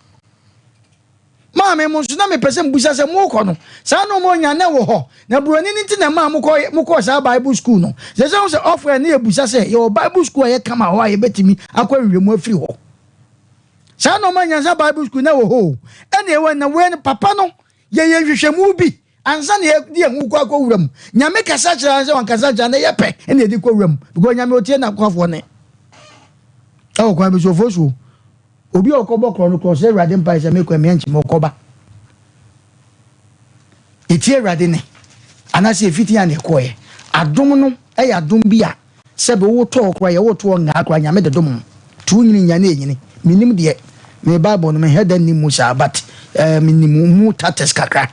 Mama mo so na me pese mbusa se mo ko no sa no mo nya na wo ho na broni ni ti na ma mo ko sa Bible school no se se offer na ebusa se your Bible school ye kama ho aye betimi akwa wiemu afiri ho sa no ma nya sa Bible school na wo ho ene e na we papa no ye hwehwemu bi ansa na di hu kwa wuram nya me kasa kira se wan kasa kira na ye pe ene edi kwa wuram because nya me otie na kwafo ne awo kwa bi so fosu obi okobo krono cross Erade mpa se mekwa me anchi mokoba eti Erade ne anase efiti an ekoye adom no adom bia sebe wo to okra ye wo to nga akra nya me de dom tu nyini nya na enyini minim de me Bible no me heda ni musa but minim mu tates kakra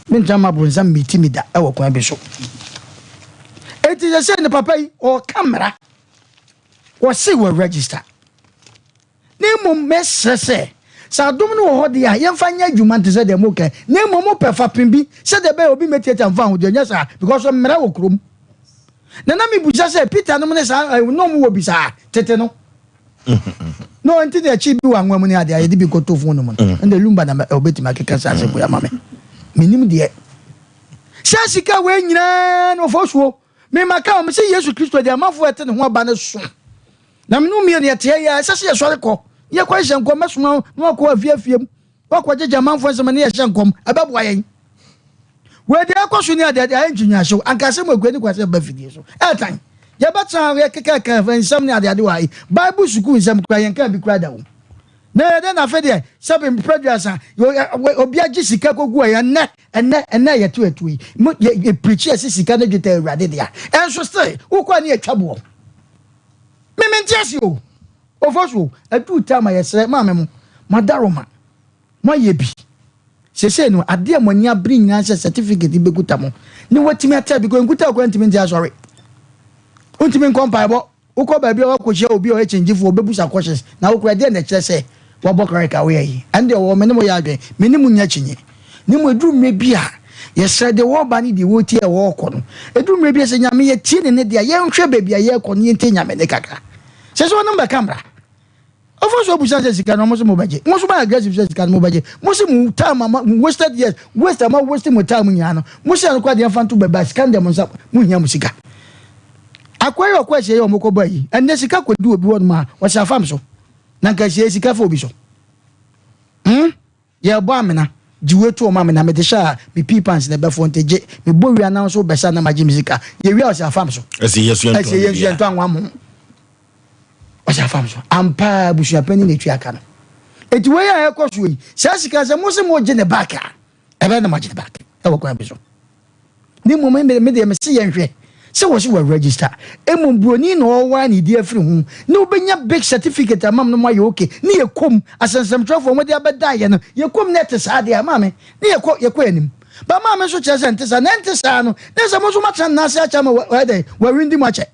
me ntama bronza mitimida ewo kwa bi so eti se ne papa yi o camera wo se wo register Nemo mesese sa dom no ho de a yemfa nya adwuma nte se de mo kan nemo mo pefa pimbi se de be obi metieta mfa ho de nya sa because o mera wo krom na mi buja se Peter no ne sa no mo wo bi sa tete no no enti de chi bi wa nwa mu ne ade ayede bi kotofo no mo ende lumba na obeti makeka sa se boya mame minim de sa sika we nyina no fosuo me maka o me se Yesu Kristo de amafo ete ne ho aba ne so na menu mi ne ete ya se se sore ko ye kwa hyenkom mesoma no ko afiafiem ko jeje manfo nsema ne ye hyenkom abeboa yen we de akoso ni ade anjinwa hyew ankase mo kwani kwase ba fidie so etan ye betan ye keka nsem ne ade wa Bible school nsem kwa yen ka bi kwa da wo na de na fede sabe producer obi agi sika kogu ya enne ye to etu ye preach ye sika na dweta Erade dia enso still wo kwa ne atwabo mementiasi o Oforisuo adu time yesre maame mo madaroma mo yebi sese no ade amani abri nyina certificate bekuta mo ni watimi ata bi ko nkuta ko ntimi ntia sorry untimi nkompa bo ukọ ba bia wakohia obi o change fo obebusa questions na ukọ de na kire se wabokare ka we yi ande wo me ne mo ya adwen me ne mu nya chinye ni mo edu me bia yesre de wo ba ni de wo tie wo kọ no edu me bia se nyame ye tie ne de ye nhwe ba bia ye kọ ne nte nyame ne kaka sese wo number camera Oforisuo busa se sika no mo so mo baje mo so ba aggressive se sika no mo baje mo se mu time wasted years waste mo time nya no mo se an kwa de fanto baba sika ndem nsa mo hia mo sika akwaye okwese ye omoko bayi enne sika kodu obi won ma wo sha fam so na nka sie sika fo obi so ye bo amena jiwe to o ma amena me de sha me pipans na be fo nteje me bo wi anan so be sha na maji sika ye wi o sha fam so ese yesu ento anwa mo o sha fam so ampa busu apani na twa aka no eti we ya ekoso yi sha sika se mo se mo je ne baka e be na maji ne baka e wo kwa be so ni mo me de me se ye nhwe se wo se we register emu broni na o wa ni di afiri hu ni obenya big certificate amam no ma ye okay ni ye kom asensem trafo mo de abeda ye no ye kom net sa de amame ni ye ko anim ba mame so che se ntesa na ntesa no na se mo so ma tran na se acha ma we de we windi mo che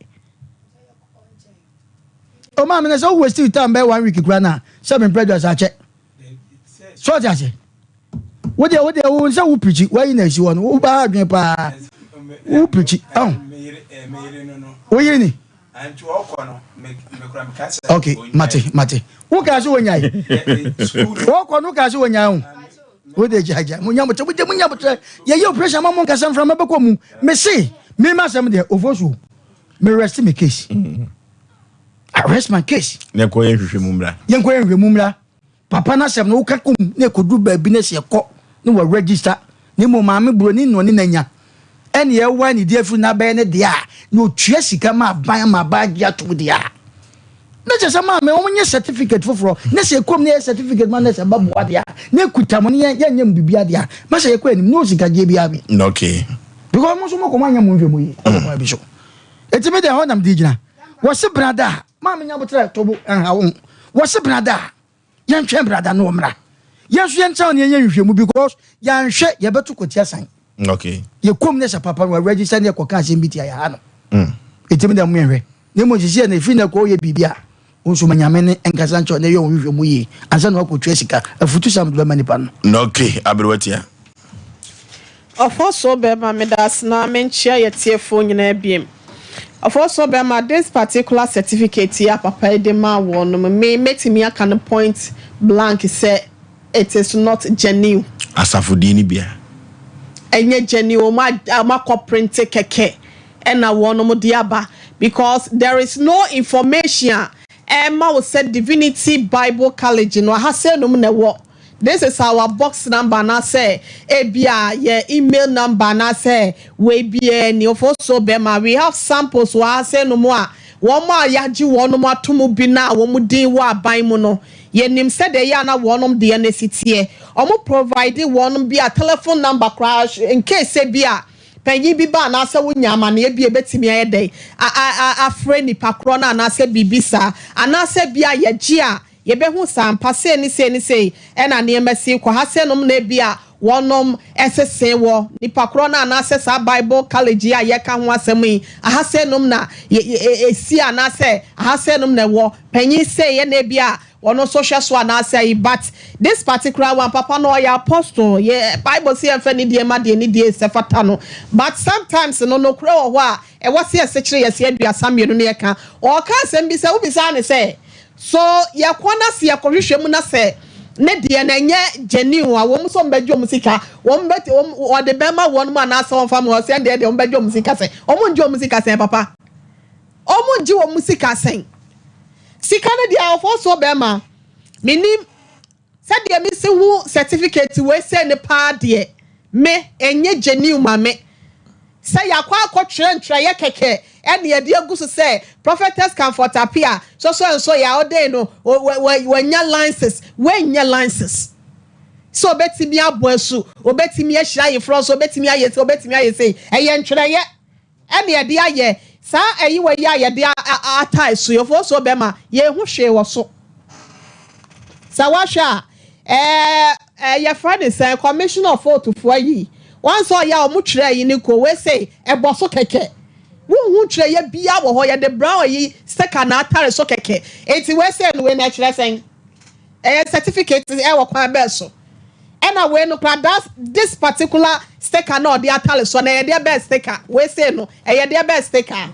o mame na so we still time by 1 week kura na 7 predators ache so ja se wo de wo se wo pichi wa yi na si won wo ba adwen pa wo pichi oye ni antu okono me kura me kase okay mate wo ka so wonyai wo ko no ka so wonyai wo de jaja munya mo ye operation ma mo nka sam from abeko mu me see me ma sam de Oforisuo me rest my case arrest my case ne ko yen hwehwe mumra papa na sam no ka kum ne kodu ba bi na se ko ne wo register ne mo maame broni no ne nanya ene ye wa ni dia fu na ba ne dia no twa sika ma ban ma ba dia to dia na je sama me o nye certificate foforo na se kom ne certificate ma na se ba boa dia na kuta mo ne ye nyam bibia dia ma se ye ko anim no sika je bia bi okay because mo so mo ko ma nyam nhwe mo yi ko bi so eti me de ho nam di gina wo se brada ma me nya botra tobo ha wo wo se brada yan hwe brada no mra yan so yan cha ne yan nhwe mu because yan hwe ye betu kotia san okay ye kom ne sa papa no register ne ko ka se mbiti ya ha no etimi da mu enhwe ne mo jisi na fi na ko ye bibia onso manyame ne enkasa ncho ne ye onhwe mu yi ansa na ko twa sika afutu sam do manipa no okay abirwatia Oforisuo be ma medas na menchia ye tiefo nyina biem Oforisuo be ma this particular certificate ya papa de ma won no me metimi aka no point blank say it is not genuine asafodi ni bia enye genuine ma ko print keke ena won mo diaba because there is no information Emma will say Divinity Bible College no ha say no na wo this is our box number na say ebia your email number na say we bia ni Oforisuo be ma we have samples wa say no mo a wo ma yaji wo no mo atomo bi na wo mu din wa aban mu no ye nim say de ya na wo no de na sitie omo provide wo no bi a telephone number crash in case say bia penyi bi ba na ase wunyama na ebi ebetimi ayede afre nipa kro na na ase bibisa ana ase bia ye gi a ye be hu sampa se ni se na ne emasi kwa ha se nom na bia wonom esese wo nipa kro na na ase sa Bible College a ye ka ho asem yi ha se nom na esi ana ase ha se nom na wo penyi se ye na bia ono social so na say but this particular one papa no ya apostle yeah Bible say en fa ni die ma de ni die se fata no but sometimes no kura wo a e wase esechire yesi aduasa mienu ne ka o ka asem bi se wo bi sa ne say so ya kwana se ya kohwehwe mu na se ne die na nye genuine a wo mu so mbedwo musika wo mbeti wo de bema won mu na so fa mu o se de wo mbedwo musika se o mu ndwo musika se papa o mu ndwo wo musika se sika ne dia Oforisuo be ma minim said de mi se hu certificate we say ne pa de me enye genuine ma me say yakwa akotwere ntra ye keke ene ye de aguso say prophetess comfort appear so ya ode no wanya licenses so betimi aboasu obetimi ahira ye fro so obetimi ayese eye ntwere ye ene ye de aye sa eyi we ya de atai so yofo so be ma ye hu hwe wo so sa wa hwa your friend is a commissioner of photo for yi once o ya o mu tire yi ni ko we say ebo so keke hu tire ye bia wo ho ye de brown yi sticker na atare so keke enti we say no we na tire sen certificate e wo kwa be so and we no that this particular sticker no the atale so na ye the best sticker we say no ye the best sticker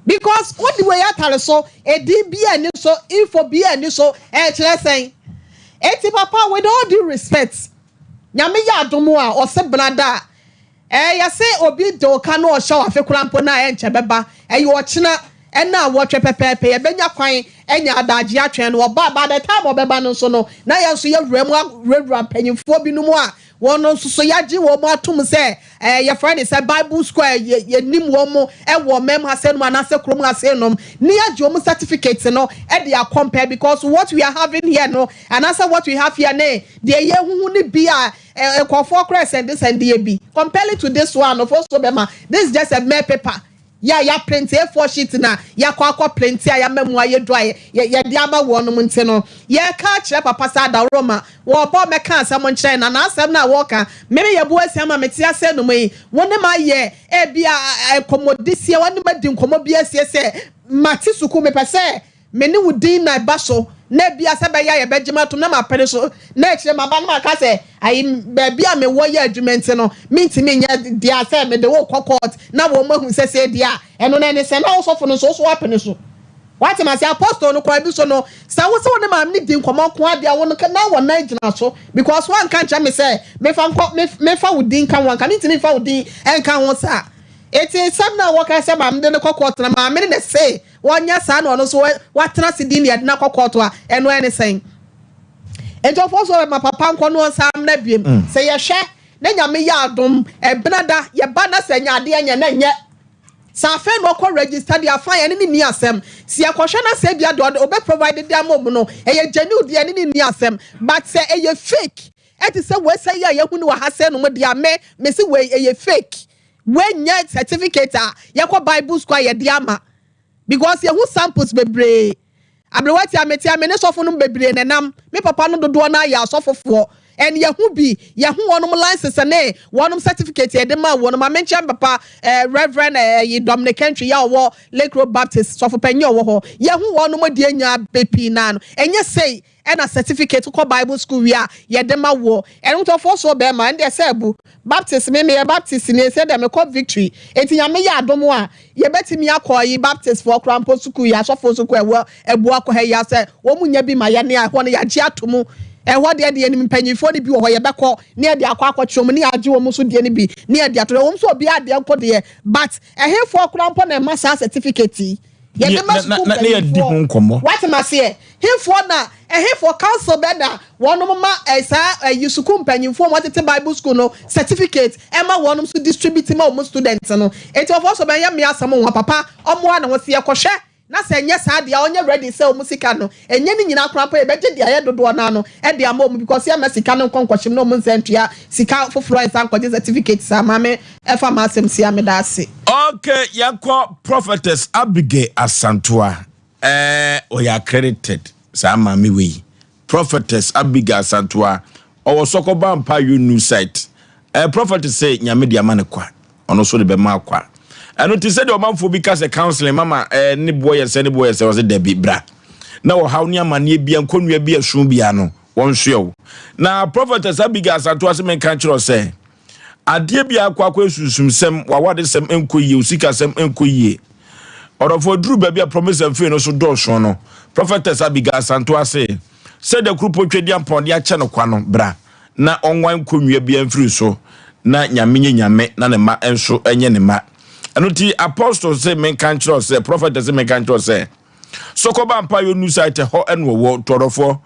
because what the way atale so e di bia ni so info bia ni so tire sen eti papa with all due respect nyame ya adomo a o se brada ya se obi do ka no o sha wa fekurampo na enche beba yo china na wo twe pepepe ye benya kwan enya adaje atwen no ba the time obeba no so no na ye so ye wura panyimfo bi no mu a wono so yaji wo mu atum se ye friend say Bible Square ye nim wo mu e wo mem hase no anase krom hase no ni yaji wo mu certificate no e dey compare because what we are having here no and answer what we have here ne dey ye huhu ni bi a for crescent this and dey bi compare it to this one of also be ma this is just a mere paper ya print A4 sheet na ya kwa print ya memu aye dry ya de aba wo no nte no ya ka kire papa sa da Roma wo bo me ka asem nkyere na asem na wo ka me ye bo asem ma meti ase no mai woni ma ye e bia komodisia woni ma di nkomo bia se mati suku me pese me ni wudin na ba so na bia se be ya ye begima to na ma pere so na kire ma ba na ka se ayi be bia me wo ye adwumenti no minti me nya dia se me de wo court na wo mahu se dia eno na ne se na wo sofo no so apene so what am I say apostle no kwa bi so no sa wo se wo ne ma ni di nkomo ko ade a wo no na wo na gina so because one can tell me say me fa wo din kan one kan ni fa wo din en kan wo sa eti sam na wo ka se ma mde ne court na ma me ne say wonya sa na no so watena si din ya de na court a eno ene sen ento for so ma papa nko no sam na biem se ye hwe na nyame ya adom benada ye ba na se nya ade anya na nye sa fe no ko register dia fa ye ni asem si akohwe na se bia do obe provide dia mom no ye genuine dia ni asem but se ye fake eti se we se ya ye hu ni wa ha se no mo dia me se we ye fake we nya certificate a ye ko Bible Square ye dia ma because ye hu samples bebre abrewati ameti amene sofo no bebre nenam me papa no dodo na ya sofofo and yahu bi yahu wonum license ne wonum certificate ye de ma wonum mention papa reverend Dominic Country ya wo Lake Road Baptist sofo panyi wo ho yahu wonum de anya bepi na no enye sei and a certificate ko Bible school wia ye de ma wo en to for so be ma and say bu Baptist me Baptist ne say dem ko victory enti ya me ya adomo a ye betimi akoyi Baptist for Krampo school ya sofo school ebu akọ he ya say wo munya bi ma ya ne a ho ne ya gi atomu what the ni mpanyifo ni bi wo ye beko ne de akwakwachom ne age wo so de ni bi ne de atoro wo so bi ade nko de but ehefo krampo na masa certificate ye de masu na ye di ho nkomo what ma say hefo na ehefo council beda wonom ma esa yusuku mpanyifo mo tete Bible school no certificate e ma wonom so distribute ma wo students no eti of so ben ya me asam wo papa omo na wo se ye kohwe na se nye sa dia onye ready say o musika no enye ni nyina krampo e beje dia ye dodo na no e dia ma mu because ya mesika no konkwachim no mu nsentua sika foforo ensan kwaje certificate sa mame e fa ma asem sia me da ase okay yakọ prophetess Abige Asantua o ya credited sa mame we prophetess Abige Asantua o sokoba mpa you new site prophetess say nyame dia ma ne kwa ono so de be ma kwa anu ti said o manfo bi ka se counseling mama ni boy se was debi bra na wo haw ni amane bia nkonua bia hwu bia no won hwe na prophetess Abige Asantua se men kan kiro se ade bia akwa esusum sem wawade sem enkoyie usika sem enkoyie orofo duru ba bia promise mfe no so do so no prophetess Abige Asantua se de group twedi ampon dia che no kwa no bra na onwan nkonua bia mfiri so na nyame na ne ma enso enye ne ma anuti apostle say men kan kiro say prophet say men kan kiro say sokoba mpa yo nu site ho enwo wo torofo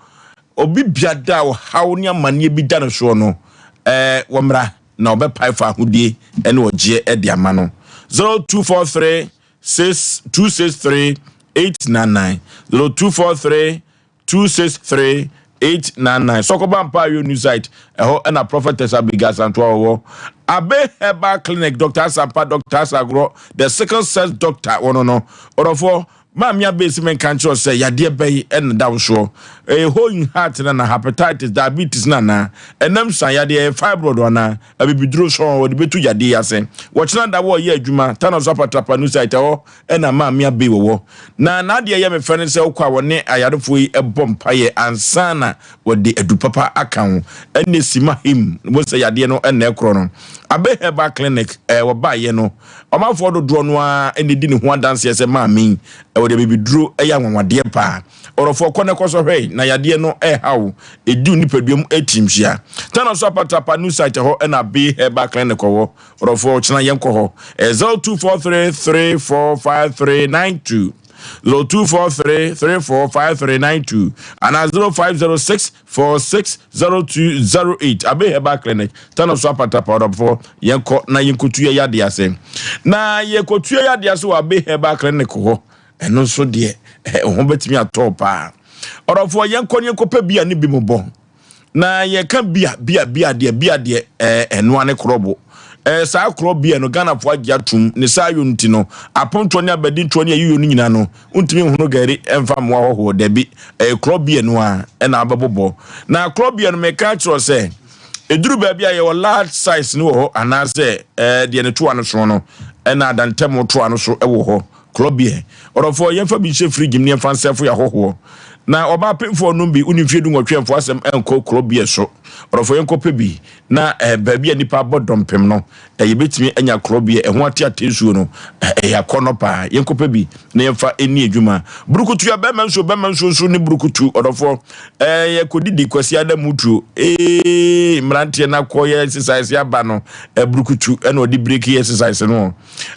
obi biada o hawo ni amane bi da no so no womra na obepai fa hodie ene ogie e de ama no 0243 6263 899 0243 263 899 sokoba mpa yo new site ho na prophetess Abige Asantua wo Abe Herbal Clinic, Dr. Sompa, Dr. Sagro, the second sex doctor, no. Or for Mamia basement cancer say, ya dear bay and down show. A whole heart and hepatitis, diabetes, nana, and them say, ya dear fibroid, a baby drew show with the betu ya dear say. Watch not that war, ye, Juma, turn us up at Tapanusa, and a mamia be wo. Na Nadia Yam friend say, Okawane, I had a bomb pie and sana with the edupapa account, and Nissima him was a yadiano and necrono. Abe Herbal Clinic, buy no. Oma for the drone and the didn't want dance as a mammy, or the baby drew a young one, dear pa. Or for corner course of hay, na yadia no how a do nipodium 18 share. Turn us up at a new site and a Abe Herbal Clinic or for China Yanko, 0243 345392. 0243-345392 and 0506-460208. Abe Herbal Clinic. Turn us up at a powder for Yanko na Yankutu Yadiase. Na Yakutu Yadiaso Abe Herbal Clinic ho. And also dear, bet me at top. Or for Yanko pe bia ni bimubo. Na ye can bia dear, and one crobo. Sa krobia no Ghana fo agiatum ne sa yonti no aponto ne abadinto ne ayu nyina no untimi hunu gari emfa mo ahoho da bi krobia no a na ababobo na krobia no meka kiro se eduru ba bia ye large size no ho anase de ne to ano so no na adantam to ano so wo ho krobia orofo yemfa bi che free gimne emfa nsefo ya hoho na oba pemfo no bi unimfie du nwotwemfo asem enko krobia so orofo yenko pebi na baabia nipa bodom pem no yebetimi anya krobia eho atiatesuo no yakono pa yenko pebi na yemfa eni adwuma burukutu ya bemanso so ne burukutu orofo yekodidi kwasi adamutu mrantie na koye exercise ya ba no burukutu ena odi break exercise no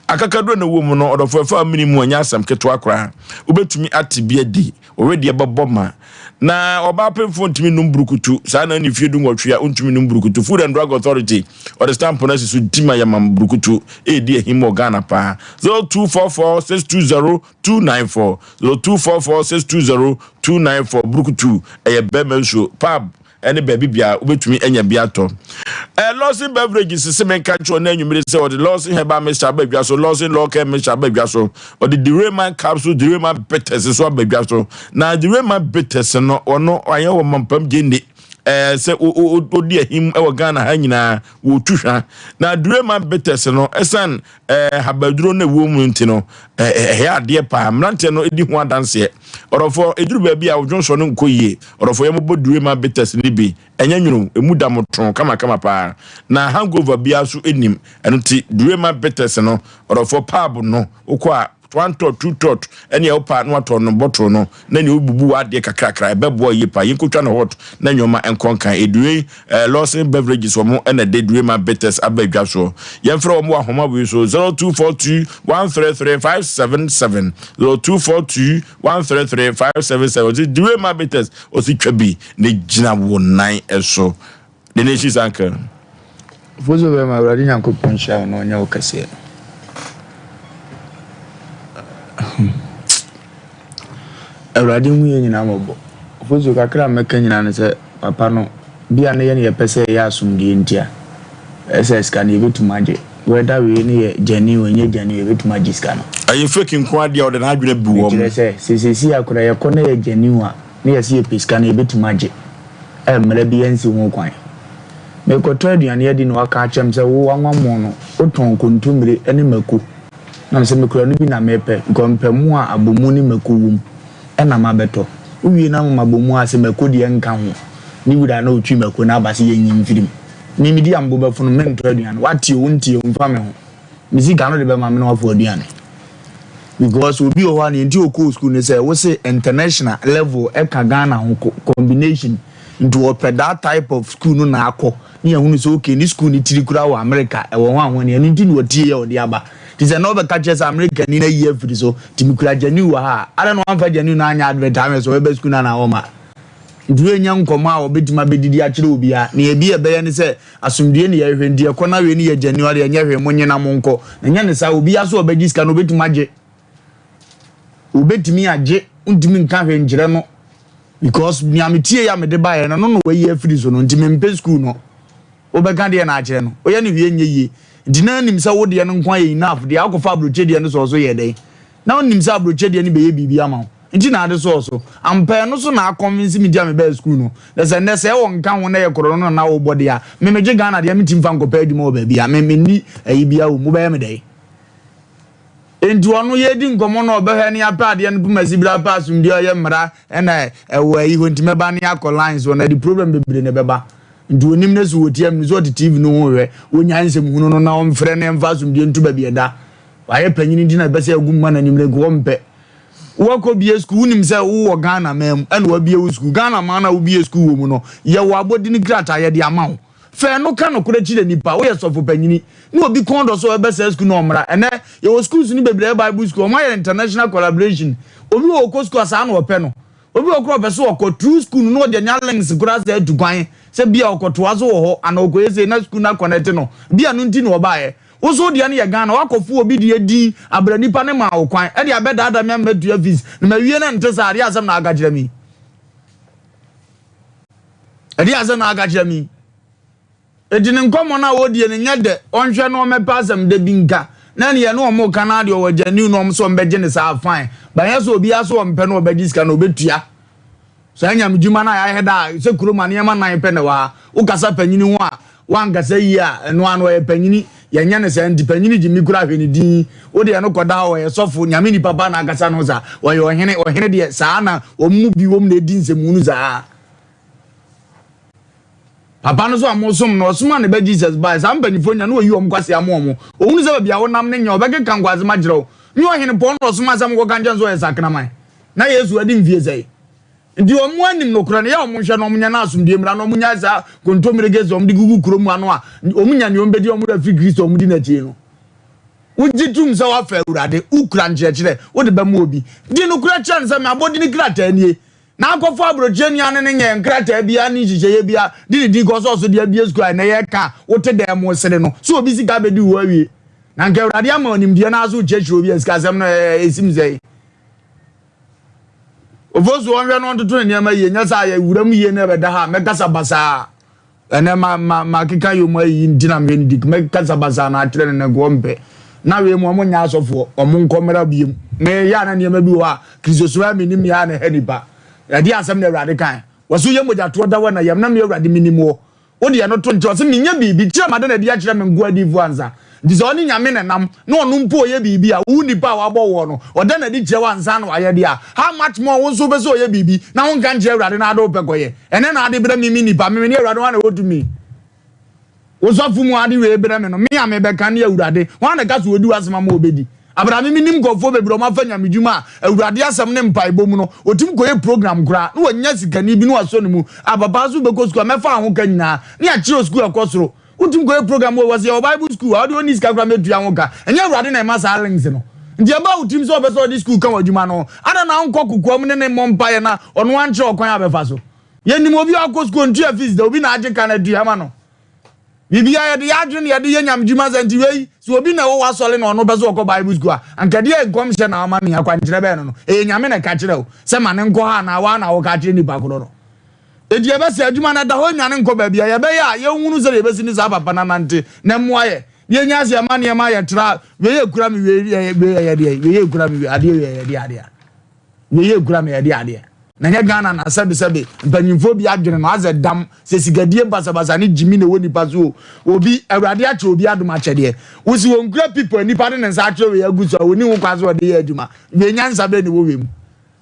akakado na wo mu no orofo fa minimum anya asam keto akra obetumi atibia di already ababoma na oba pemfo ntimi numburukutu sa na ni fiedu nwotwe a ntimi numburukutu Food and Drug Authority or the stamp policy su tima ya mamburukutu edi ehimo Ghana pa 0244620294 0244620294 burukutu bemensho pub any baby bia obetumi enya bia to Lawson beverages semen catch on enumere say or the Lawson Herbal Mr. Abagye Lawson Local Mr. Abagye or the Rayman capsule the Rayman bitters so Abagye na the Rayman bitters no ono ayewo mampam gende say odi ahim e Ghana ha nyina wo tuhwa na the Rayman bitters no esan habaduro na wo mu ntino he ade pa mrante no edi ho adanse orofo eduru ba bia odwonso no nkoyie orofo yembo the Rayman bitters ni bi enya nwunu emu da motron kama pa na hangover bia so enim eno ti the Rayman bitters no orofo pub no ukwa 1 tot 2 tot ene ya opa no ato no bottle no na ne obubu ade kakrakra ebebo yipa yinkotwa no hot na nyoma enkonkan edue Lawson beverages wo mo ene de Rayman bitters Abagye so yemfra wo mo ahoma we so 0242133577 0242133577 the Rayman bitters ositwa bi ne gina wo nan eso the nation's anchor fozo be ma uradi nyankopon sha no nya okase Awurade mu ye nyina mabo fozo kakra meka nyina ne se papa no bia ne ye ne pese ya asumdie ntia ss kan ye betumaje weda we ne ye jani onye jani ye betumaje ska no ayi fake nko ade o de na adwene bu wo mo sesi akura ye kone ye jani wa ne ye se peska ne ye betumaje mra bi yansi ho kwan me koto aduane ye di no aka achem se wo wanwamo no oton kontumire ene mako na se me kura no bi na mepe gompemu a abomu ni mako wum ena mabeto uwie na mabomu ase mako de nka ho ni wura na otwi mako na abase ye nyim firim ni midi ambo befunu mento aduane wati wonti mfa me ho misi gano de be ma me no afo aduane because obi o wan ndi oku school ne say we say international level e ka Ghana ho combination into that type of school no na akọ ni ehunu so okay ni school ni tirikura wa America e wo ho ahon ni ndi no tie ye odi aba tise no be catches America ni na year free so timikura jani wa ha ara no amfa jani na anya advertise so we be school na na homa ndure nya nkoma a obetima bedidi akire obi a na ebi ebe ne se asumdue ne ye hwendi e kona we ni ye January anya hwe monye na monko nya ne sa obi aso obedi ska no obetima age obetimi age undimi nka hwe njire no because ni ametie ya me de bae no no we ye free so no ndimi mpe school no obeka de na akyere no oye ne wie nye yie dina nim se wo de no nkwa ye enough de akofa abroche de no so ye den na onim se abroche de no be ye bibi ama nti na ade so ampa no so na convince me dia me be school no de se ne se wo nka ho na ye koro no na wo bode a me meje Ghana de me timfa nkopa adi mo ba bia me ni ayi bia wo mu ba ye me den enti ono ye di nkomo na obehwe ne apade no pumasi bra pass ndi oye mra na ewo ayi ho nti meba ne akolines wo na di problem bebre ne beba nti onim na so wotiam ni so di TV no ho we wonya nsem hunu no na omfre ne mfa so ndi ntu ba bieda waye panyini ndi na bese agum ma na nimre go mpe wako bie school nim se wo Ghana mem ene wa bie school Ghana ma na wo bie school wo mu no ye wo abodi ni grata ye de amawo fe no ka no kura chi de nipa wo ye sofo panyini ni obi kondo so be se school no mra ene ye wo schools ni bebre Bible school ma ye international collaboration obi wo ko school asa na ope no obi wo kro be so wo true school no de nya links kura se du kwan se bia wo to azo wo ho ana ogo ese na school na connect no bia no nti no ba ye Oso dia ne ye Ghana wakofu obi de di abra nipa ne ma okwan e de abeda ada me amadu fees na mawie na nte sa ade asem na agagire mi ade asem na agagire mi edine nkomo na wodie ne nyade onhwe no mepa asem de binka na ne ye no mo kana de owajani no mo so mbeje ne sa fine ba ye so obi aso mpe no obedi ska na obetua so anya mjuma na ya heda se kuroma ne ma nan pe ne wa ukasa panyini ho a wangasa yi a no ano ye panyini yanya ne se ndi panyini jimi kura hwe ne din o de no koda ho ye sofo nyame ni papa na agasa no za wo ye ohene de saa na omu bi wom na edi nsemu nu za papa no so amosom no osoma ne ba Jesus ba sa mpanifo nya no yi om kwase amomo ohunu se ba bia wonam ne nya obeke kan kwaze magireo ni ohene pon no osoma sam ko kanje so ye sakna man na Yesu adi mfie sei ndi omu anim no kura ne ya omu hwe no omu nya na asomdie mra no omu nya za kontomire geze omu di gugu kuromu ano a omu nya ne ombedi omu rafi Kristo omu di na tie no ujitum sa wa fa urade ukura nchechire wo de ba mu obi di no kura chan sa me abodi ni krata nie na akofo abroje ni ane ne nye krata bia ni jijeye bia di go so dia bia school na ye ka wo te dem mo sene no so obi sika be di wo awie na nke urade ama onim die na aso chechire obi esika sem no esim zei ovozu onwe no ntoto ne ma ye nya sa ya wuram ye na be da ha me kasa basa ene ma kika yo ma yi ndina me ndi me kasa basa na atrene ne go mpe na we mu omo nya asofo omo nkomera biem me ya na ne ma bi wa Kristo so ma nim ya na haniba ya di asem na urade kan waso ye moja to da wana yam na me urade minimo wo de no to nto se minya bibi tira mada na di a kire me ngo adi vu anza ndi so oni nyame ne nam na onu mpo ye bibi a wu nipa wa bo wo no oda na di kire wanza na waye dia how much more wo so be so ye bibi na won kan kire urade na ado pekoye ene na ade bra mi nipa me ne urade wana wotumi wosofu mu ade we bra me no me ya me be kan ya urade wana ka so odi wasema ma obedi abrami minim gofo bebro ma fanya midwuma awurade asem ne mpaibom no otim koye program kura no wanya sikani bi no aso ne mu ababa so be ko school me fa ho ka nyina ne a chiro school akosoro otim koye program wo was your Bible school how do you need ska kura metua ho ka enya awurade na ma sa links no ndi aba otim so be so di school kan wadwuma no ada na nko kokoam ne mompa ye na ono anche okwan abefa so ye nim obi akọ school ntua fees da obi na age kan adua ma no bibia ya de yadwene ya de yanyam djuma zanti wei so obi na wo wasole na ono bezo okọ Bible school anka de enkomhye na ama me akwankyere be no e nyame na ka kire o se ma ne nko ha na wa na wo ka kire ni bakoro no edi ebe se adwuma na da ho nyane nko ba bia ye be ya ye hunu se ye besi ni sa papa na nante na moaye ye nya se ma ne ma ye tra we ye kura mi we ye de we ye kura mi ade ye de ade we ye kura mi ye de ade na nya Ghana na sabe mpanyimfo bi adwene no aze dam se sigadie basabasa ni jimi na woni paso obi awurade ache obi adoma chede wosi wonkura people nipa de nsa ache we aguso woni wo kwaso ode ye adwuma we nyansa be ne wo wem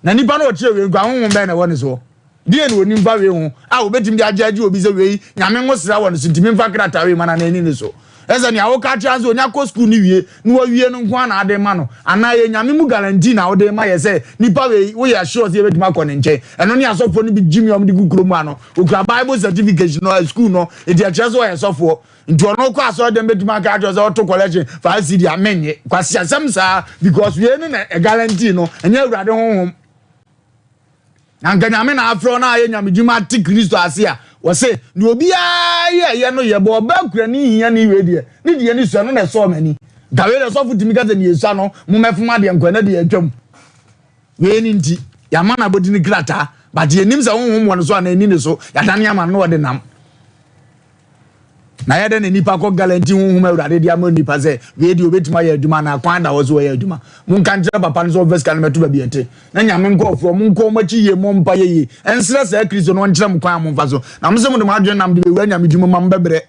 na nipa no oche we nkwa honhom be na woni so die ne woni mfa we ho a obetim de ajaji obi se we nyame ngosira woni so ntimi mfa krata we mana na eni ne so eza ni awoka chanze onya ko school ni wie no wie no nko na ade ma no ana ye nyame mu guarantee na ode ma ye se nipa we ya sure se betima ko ne nche eno ni asofo ni bi jimi om di gukuro mu ano okura Bible certificate no school no e di achezo ye sofo nti ono ko aso de betima ka ajo se auto collection fa cd amenye kwasi asem sa because we ni na guarantee no enya urade honhom Anganya me na afro na aye nyame djuma ti Kristo ase a wo se ni obi ye no ye bo ba kura ni hia ni we die ni die ni so no na so mani gawe le so futimi ka ze ni yesu no mu mefuma de nkwana de atwam we ni nti ya mana bodi ni grata ba de nim se honhom won so na ni ne so ya dane ama no de nam na ya de ne nipa ko guarantee honhom awurade dia ma nipa ze we di obetima ya adwuma na kwan da wo so ya adwuma mun kan jira papa no so verse kan meto ba biete na nyame nkofo mun ko machi ye mo mpa ye ensra sa kristo no nkyerem kwan mo mfa so na mse mo de madwen nam de wura nyame dwuma mam bebre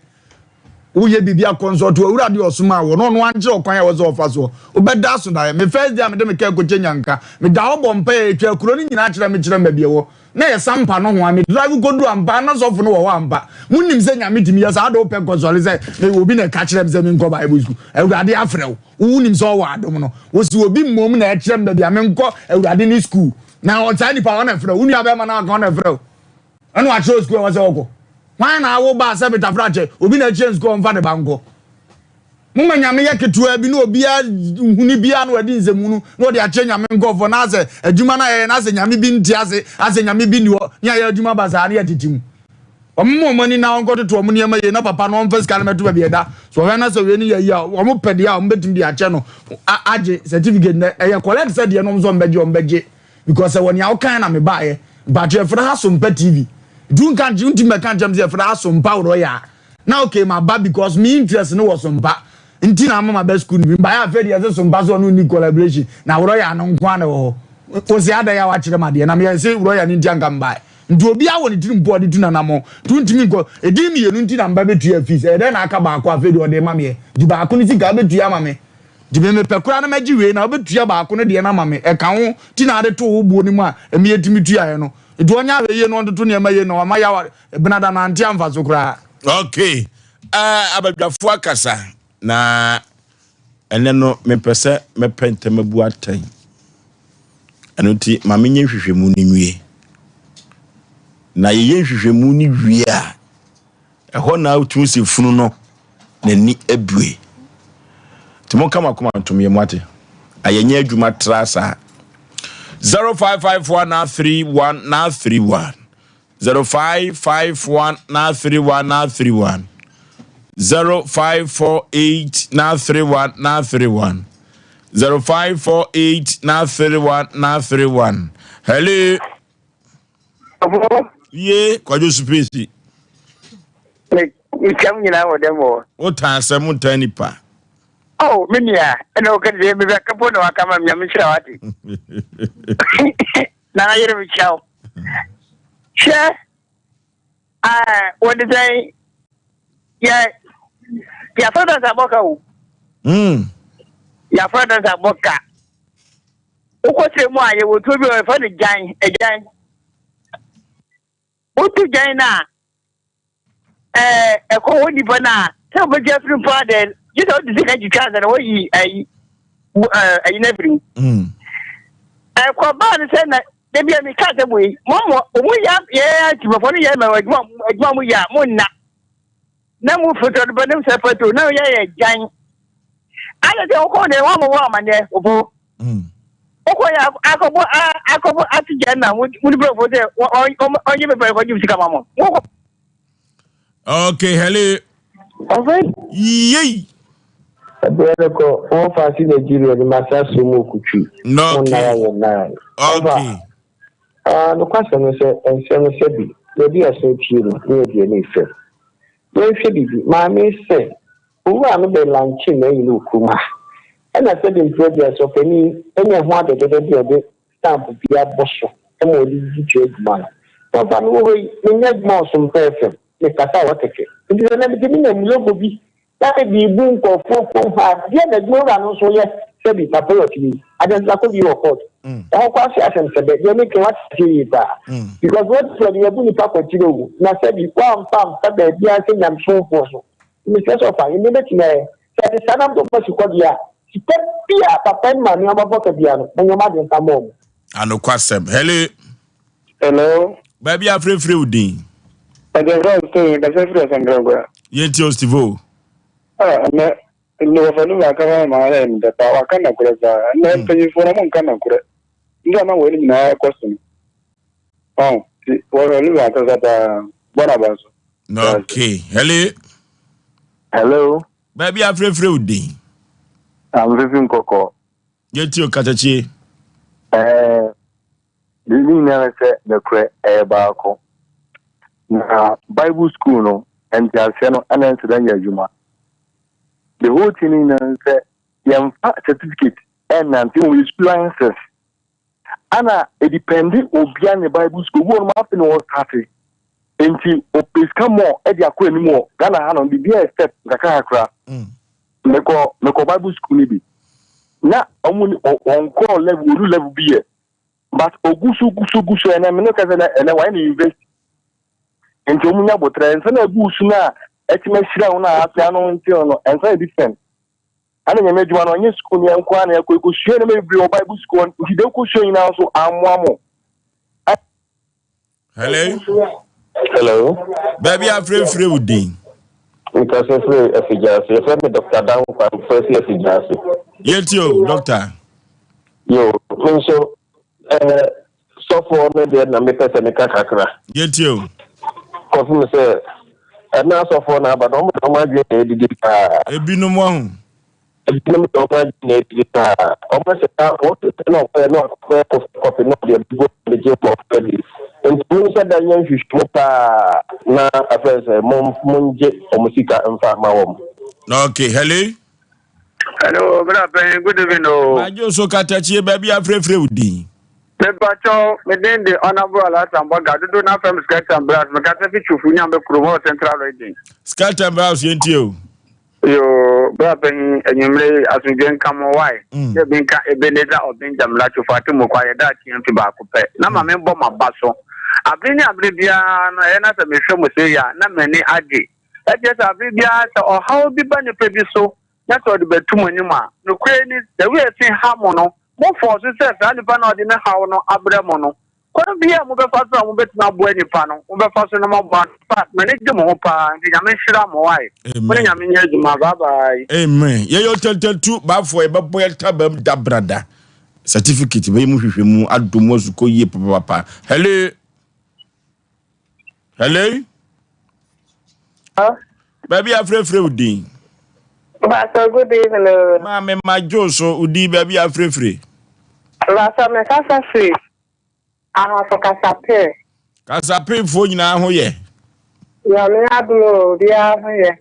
uye bibia consult awurade osuma wo no no ankyere okwan ya wo so ofa so obeda so da me first day am de me ka ko chenyanka me da ho bompa ya etwa kuro ni nyina kyerem kyerem ba bie wo na ye Sompa no ho ami drive go do ampa na so fo no wo ampa munim se nyame timi ya sa do pe console se me obi na ka kyerem se me nko bible school awurade afrew unim so wo adom no wo si obi mmom na kyerem da bia me nko awurade ni school na o tani pa wona frew uni abema na ka wona frew anu a choose school wo se oko why na wo ba se beta frache obi na change school mfa de banko mumma nyame ye ketua bi no obi a huni bia no adi nzemunu no de a che nyame nkofo na ase adwuma na ye na ase nyame bi nti ase nyame bi ni wo nya ye adwuma basa na ye titimu ommo mani na onko to omo ne ma ye na papa no mfa skal meto ba bieda so we na se we ni ye ya omo pede ya omo betim di a che no age certificate na ye collect said ye no mzo mbege because woni a kan na me ba ye but ye fra Asem Mpe TV dun kan junti me kan jam ze fra Asem Mpe ro ya na okay my ba because me interest no was Sompa nti na mama best school bi ba ya fe de Asem Mpe so no ni collaboration na ro ya no nkwa na wo o se ada ya wa kire ma de na me se ro ya ni nti anka mba nti obi a woni tirim bo de tu na na mo tu ntimi nko edi mi yenu nti na mba betu afis e de na aka ba akwa fe de o de ma me di ba akọ ni ti ga betu ya ma me di be me pekura na maji we na betu ya ba akọ ne de na ma me e ka ho ti na de to wo buo ni mu a emi etimi tu ya no nti onya we ye no nto ne ma ye no ma ya benada na nti amfa so kura okay abadwafo akasa na ene no me pese me pentema bu atan eno ti ma menye hwehwemu ni nwie na ye hwehwemu ni wie a eho na otu se funu no na ni abue timo kama kuma ntom ye mwate ayenye adwuma trasa 0551 0548 0548 hello ye kwajo space ni kam nyina wo demo o ta Asem Mpe Nipa oh minia eno ka de me ka po no aka ma nyam shira wati na yere mi chao she what did they ya fada za boka u ya fada za boka uko se mu aye wo to bi o fa ni jan ejan o tu jan na e ko woni bana se bo jefri father you know the thing you can that way ai na bring ko ba ni se na de bi mi ka se bo yi mo ya ti bo fo ni ya ma adwuma mu ya mo na mu foto de banim se foto na ya jan ala de ko ne wa mo wa ma ne obo oko ya akobo ati jan na mu di bro fo de onye be ko ji sika mamo okay hello okay yey abere ko o fa si Nigeria ni masa so mo kuchu no okay no kwasa no se bi no bi aso tiro no bi ni fe no fe bi ma me se o wa no be lanchi na yi lokuma ana se the progress of any ho ade de stamp bi aboso e mo di ji eguma no ba no we ni nyegma so mpefe ni kata wateke ndi na bi ni na logo bi that be boom ko ha dia na gbora no so ye se bi paperwork adenza ko bi report kwa si Asem Mpe ye make what see ba because what from you bu ni pa continue na se bi kwa pam ta be bia se nyam so for so mi se so fa ni be ti na se di sanam to pa si ko dia si pe bia papa ma ni aba bota bia no enyo ma de ntamom anokwasem hello baby afrefre udin adenza to da se fre sangwa yenti ostivo na no fa no aka ma na nda pa wa kana kure za na mpenyi fona mo kana kure nda na weli na question wa no aka za ta bona baso okay hello baby afrefre udin am vivin koko yenti okatachi Dini na se na kure ba ko na Bible school no and Jalseno and then Sudan Juma. The whole thing in young certificate and until we experiences. Anna, a depending on beyond the Bible school, one after no party. Enti opeska mo e dia ko animo Ghana ha no bibia step kakakra meko Bible school ni bi na omuni on call level bi e but ogusu na me no ka na why ni invest enti omunya botra ensa na agusu na etima hira ho na afia no nti no ensa different ana nyame adwuma no onye school ni enko na yakọ hwe na me bi Bible school nti de ko hwe na so ammo Hello. Baby, I'm free with Dean. Because I'm free as a jazz. Your friend, Dr. Down, I'm first as a jazz. Yes, you, Doctor. Yo, so, for the Namita and the Kakakra. Yes, you. Coffee, sir. And now, so for now, but almost all my day, a binum. Almost and you said that you should na affairs monje omusika mfa mawom. Okay, hello. Hello, good evening. My Joso Katachi, baby, I'm free with Dean. The Bacho, within the honorable Asem Aboagye, do not from Scat and Brass, Macatafi to Funyam Promo Central Reading. Scat and Brass, you. Yo, Brapping, and you may as we can come away. You've been a Beneda or Benjamin Lacho Fatimu, quiet that in tobacco. Now, my member, my basso. Abini abribia na yana sa mesho museya na meni age eje sa abribia sa o how bi ba ne pedi so na so de betum anima no kwe ni the way tin ha mo no mo force se sa ni pa na de ne ha no abre mo no kono bia mo be fa so mo betina bo ani pa no mo be fa so na mo ba pa meni de mo pa ndi nyame hira mo wai mo ne nyame nya juma bye bye. Amen. Ye yo tell ba fo e ba boy tabam da brada certificate be mu hwehwe mu adomo zuko ye papa. Hello? Baby, I'm free with Dean. Pastor, good evening. Mamma, my Joso, Udi, baby, I'm free. Pastor, my casa free. I have a casape. Casape for you now, yeah. You are me, I do, dear.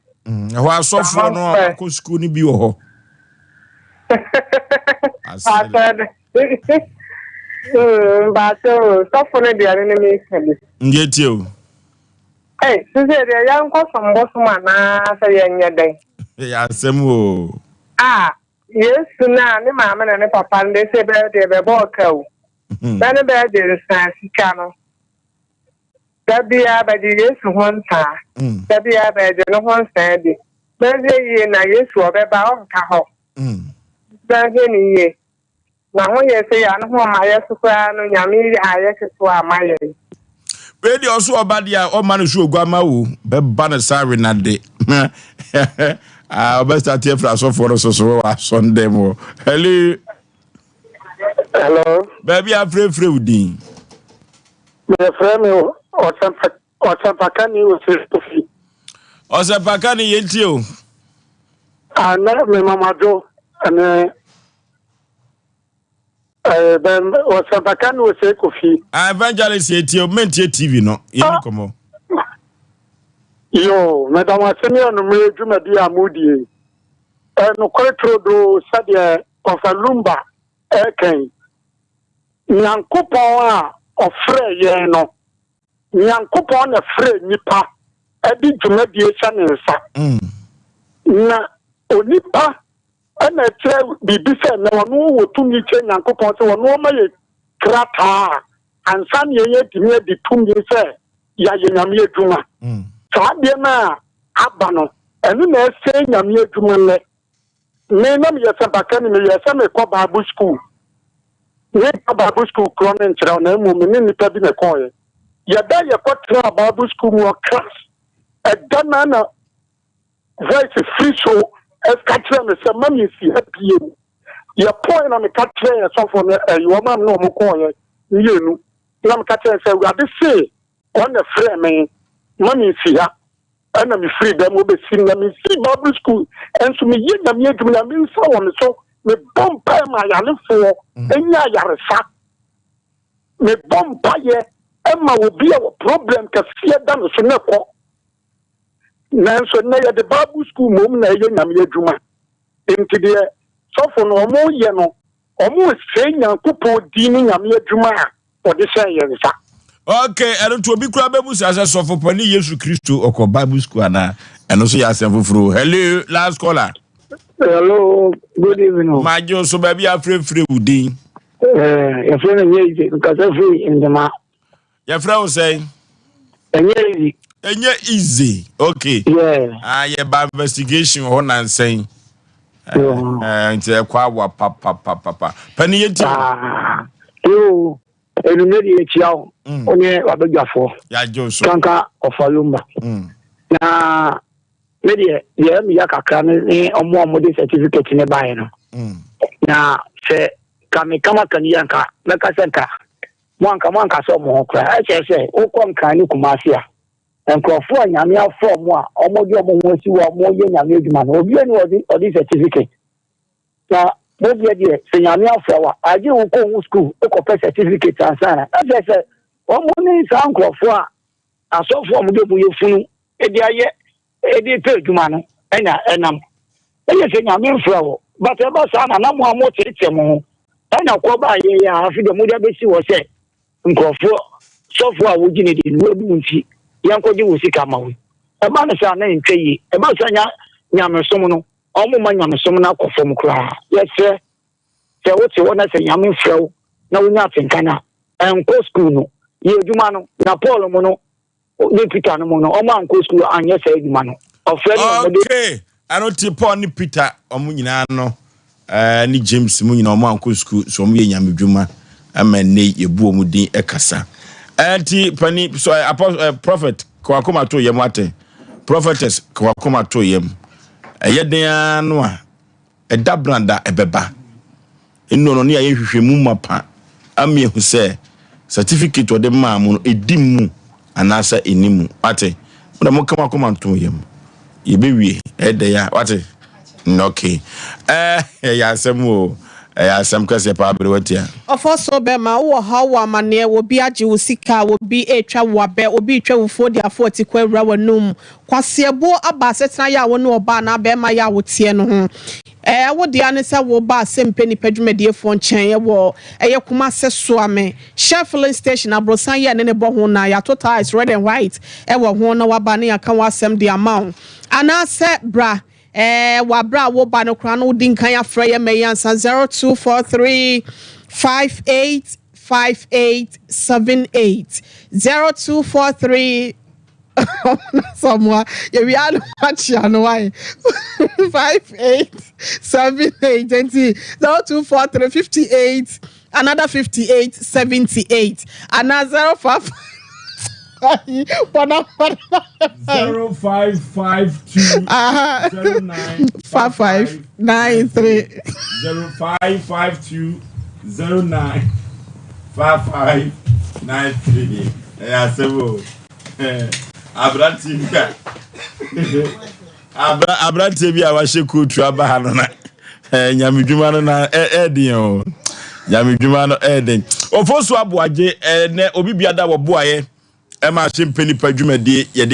Why so far no, I could school be your Pastor, but stop for the enemy. Get you. Hey, so the young person was man, say, young day. Asem. Ah, yes, now, the mamma and papa, and they say, they're both cow. Then a bed is fancy channel. That be a bed is one time. That be a bed, no one standing. Then they na yes, what about Caho. Then ye. Now, when you say, I know my yes, no, Yami, I yes, my. Ready also about the old man who grandma who be banner sorry na de. Best at here for so Sunday mo. Hello. Hello. Baby, I'm free with Dean. My friend or Sompa can you say Osei Aboagye yentio. And my mama do and then or Sompa can you say coffee. Evangelist yentio mentie TV no. Yemi komo. Yo, madam asemi on me dwumadi amudi. No kwetro do sadia Ofalumba eken. Nyankopon a ofre ye no. Nyankopon na fre nipa edi dwumadi echa ne nsa. Na onipa ana tre bibi se na wono wotumi che Nyankopon se wono ma ye krata ansa ne ye dimi edi tumi se ya ye nyame adwuma. Sabia na abano enu na ese nyame adwuma ne me na me yesa baka ni me yesa me ko Bible school we ko Bible school kro ne nkyerɛ na emu me ne nipa bi na ko ye ya da ye ko tra Bible school mo class edana na voice free show eskatra me se mami si happy ye point na me katra ye so for you man no mo ko ye yenu na me katra se we ade say on the frame me money here, and I'm free. Them will be seen. I'm in Bible school, and so me yet I'm yet to me so on. So me bomb by my yellow for any yarasa. Me bomb by ye, Emma will be our problem. Cause fear done so never. nanso na yɛ de Bible school mom na yɛ nyame adwuma nti deɛ sɔfo no ɔmo yɛ no ɔmo sɛ Nyankopɔn di ne nyame adwuma a ɔde hyɛ yɛn nsa. Okay, and to be crab as a suffer pony Yesu Christo or Bible school and also Asem Fro. Hello, last caller. Hello, good evening. My Joe, so baby, I'm free with Dean. Your friend is because every in the map. Your friend was saying, and easy. Okay, yeah, yeah, by investigation on and saying, and papa, Penny, you. Immediate yaw onye abegyafo ya joso kanka ofalumba na media ye mi yakakra ne omo de certificate ne bae no na se kama kan yanka na kasenta mwanka so mo kra a che ukom kan ni kumasi a enkrofo anyame afo mo a omo de omo ho si wo mo ye nyame adwuma no obi ani odi certificate na maybe the Senyamia flower, I do go school, a certificate and sana. As I said, one morning is uncle for a so from the funu, a dear, a dear Perguman, and I'm Senyamia flower, but about some and I'm more to it. And I'll call by after the Muda Bessie was said, Uncle for so far would you need in Webunchi, Yanko Usika. A man is our name, Kay, about Yamasomono. Omo manya so na akofom kra yes sir se wo te wona se nyame frɛw na wonya atenkana enko school no ye adwuma no na Paul mo no ne Peter no mo no omo anko school anye se adwuma no okay anoti Paul ni Peter omo nyina no ni James mo nyina omo anko school so omo ye nyame adwuma amane ye bu omo din ekasa anti pani so prophet kwa koma to yem ate prophetess kwa koma to yem Ayedea noa eda branda ebeba eno no ne ayehwehwemu mapa ame hu se certificate ode maamu no edimu anasa enimu ate mo mo kama koma nto yem yebewie ede ya ate okay ya asem ya asem kase pa abrewatia ofoso be ma wo hawa mane wo bi age wo sika wo bi etwa wo abe obi twa wo fodi afoti kwa wura wanum kwasebo aba setena ya wo no oba na be ma ya wo tie no ho wo dia ne se wo ba Asem Mpe Nipa dwumadie fo nchen ye wo eye kuma se so ame Sheffield station abrosan ye ne bo ho na ya total is red and white wo ho na wa ba ne aka wa asem de amount ana se bra wabra wo ba no kra no din kan afra ye meyansa 0243 585878 0243 somewhere we are watching why 5878 and 0243 58 another 5878 another 05 0552 095593 0552 095593 Asemo Abranti bi awashe kutu aba no na nyamedwuma no na edin o nyamedwuma no edin Osei Aboagye ne obi biada wo boaye e ma Asem Mpe Nipa dwumadie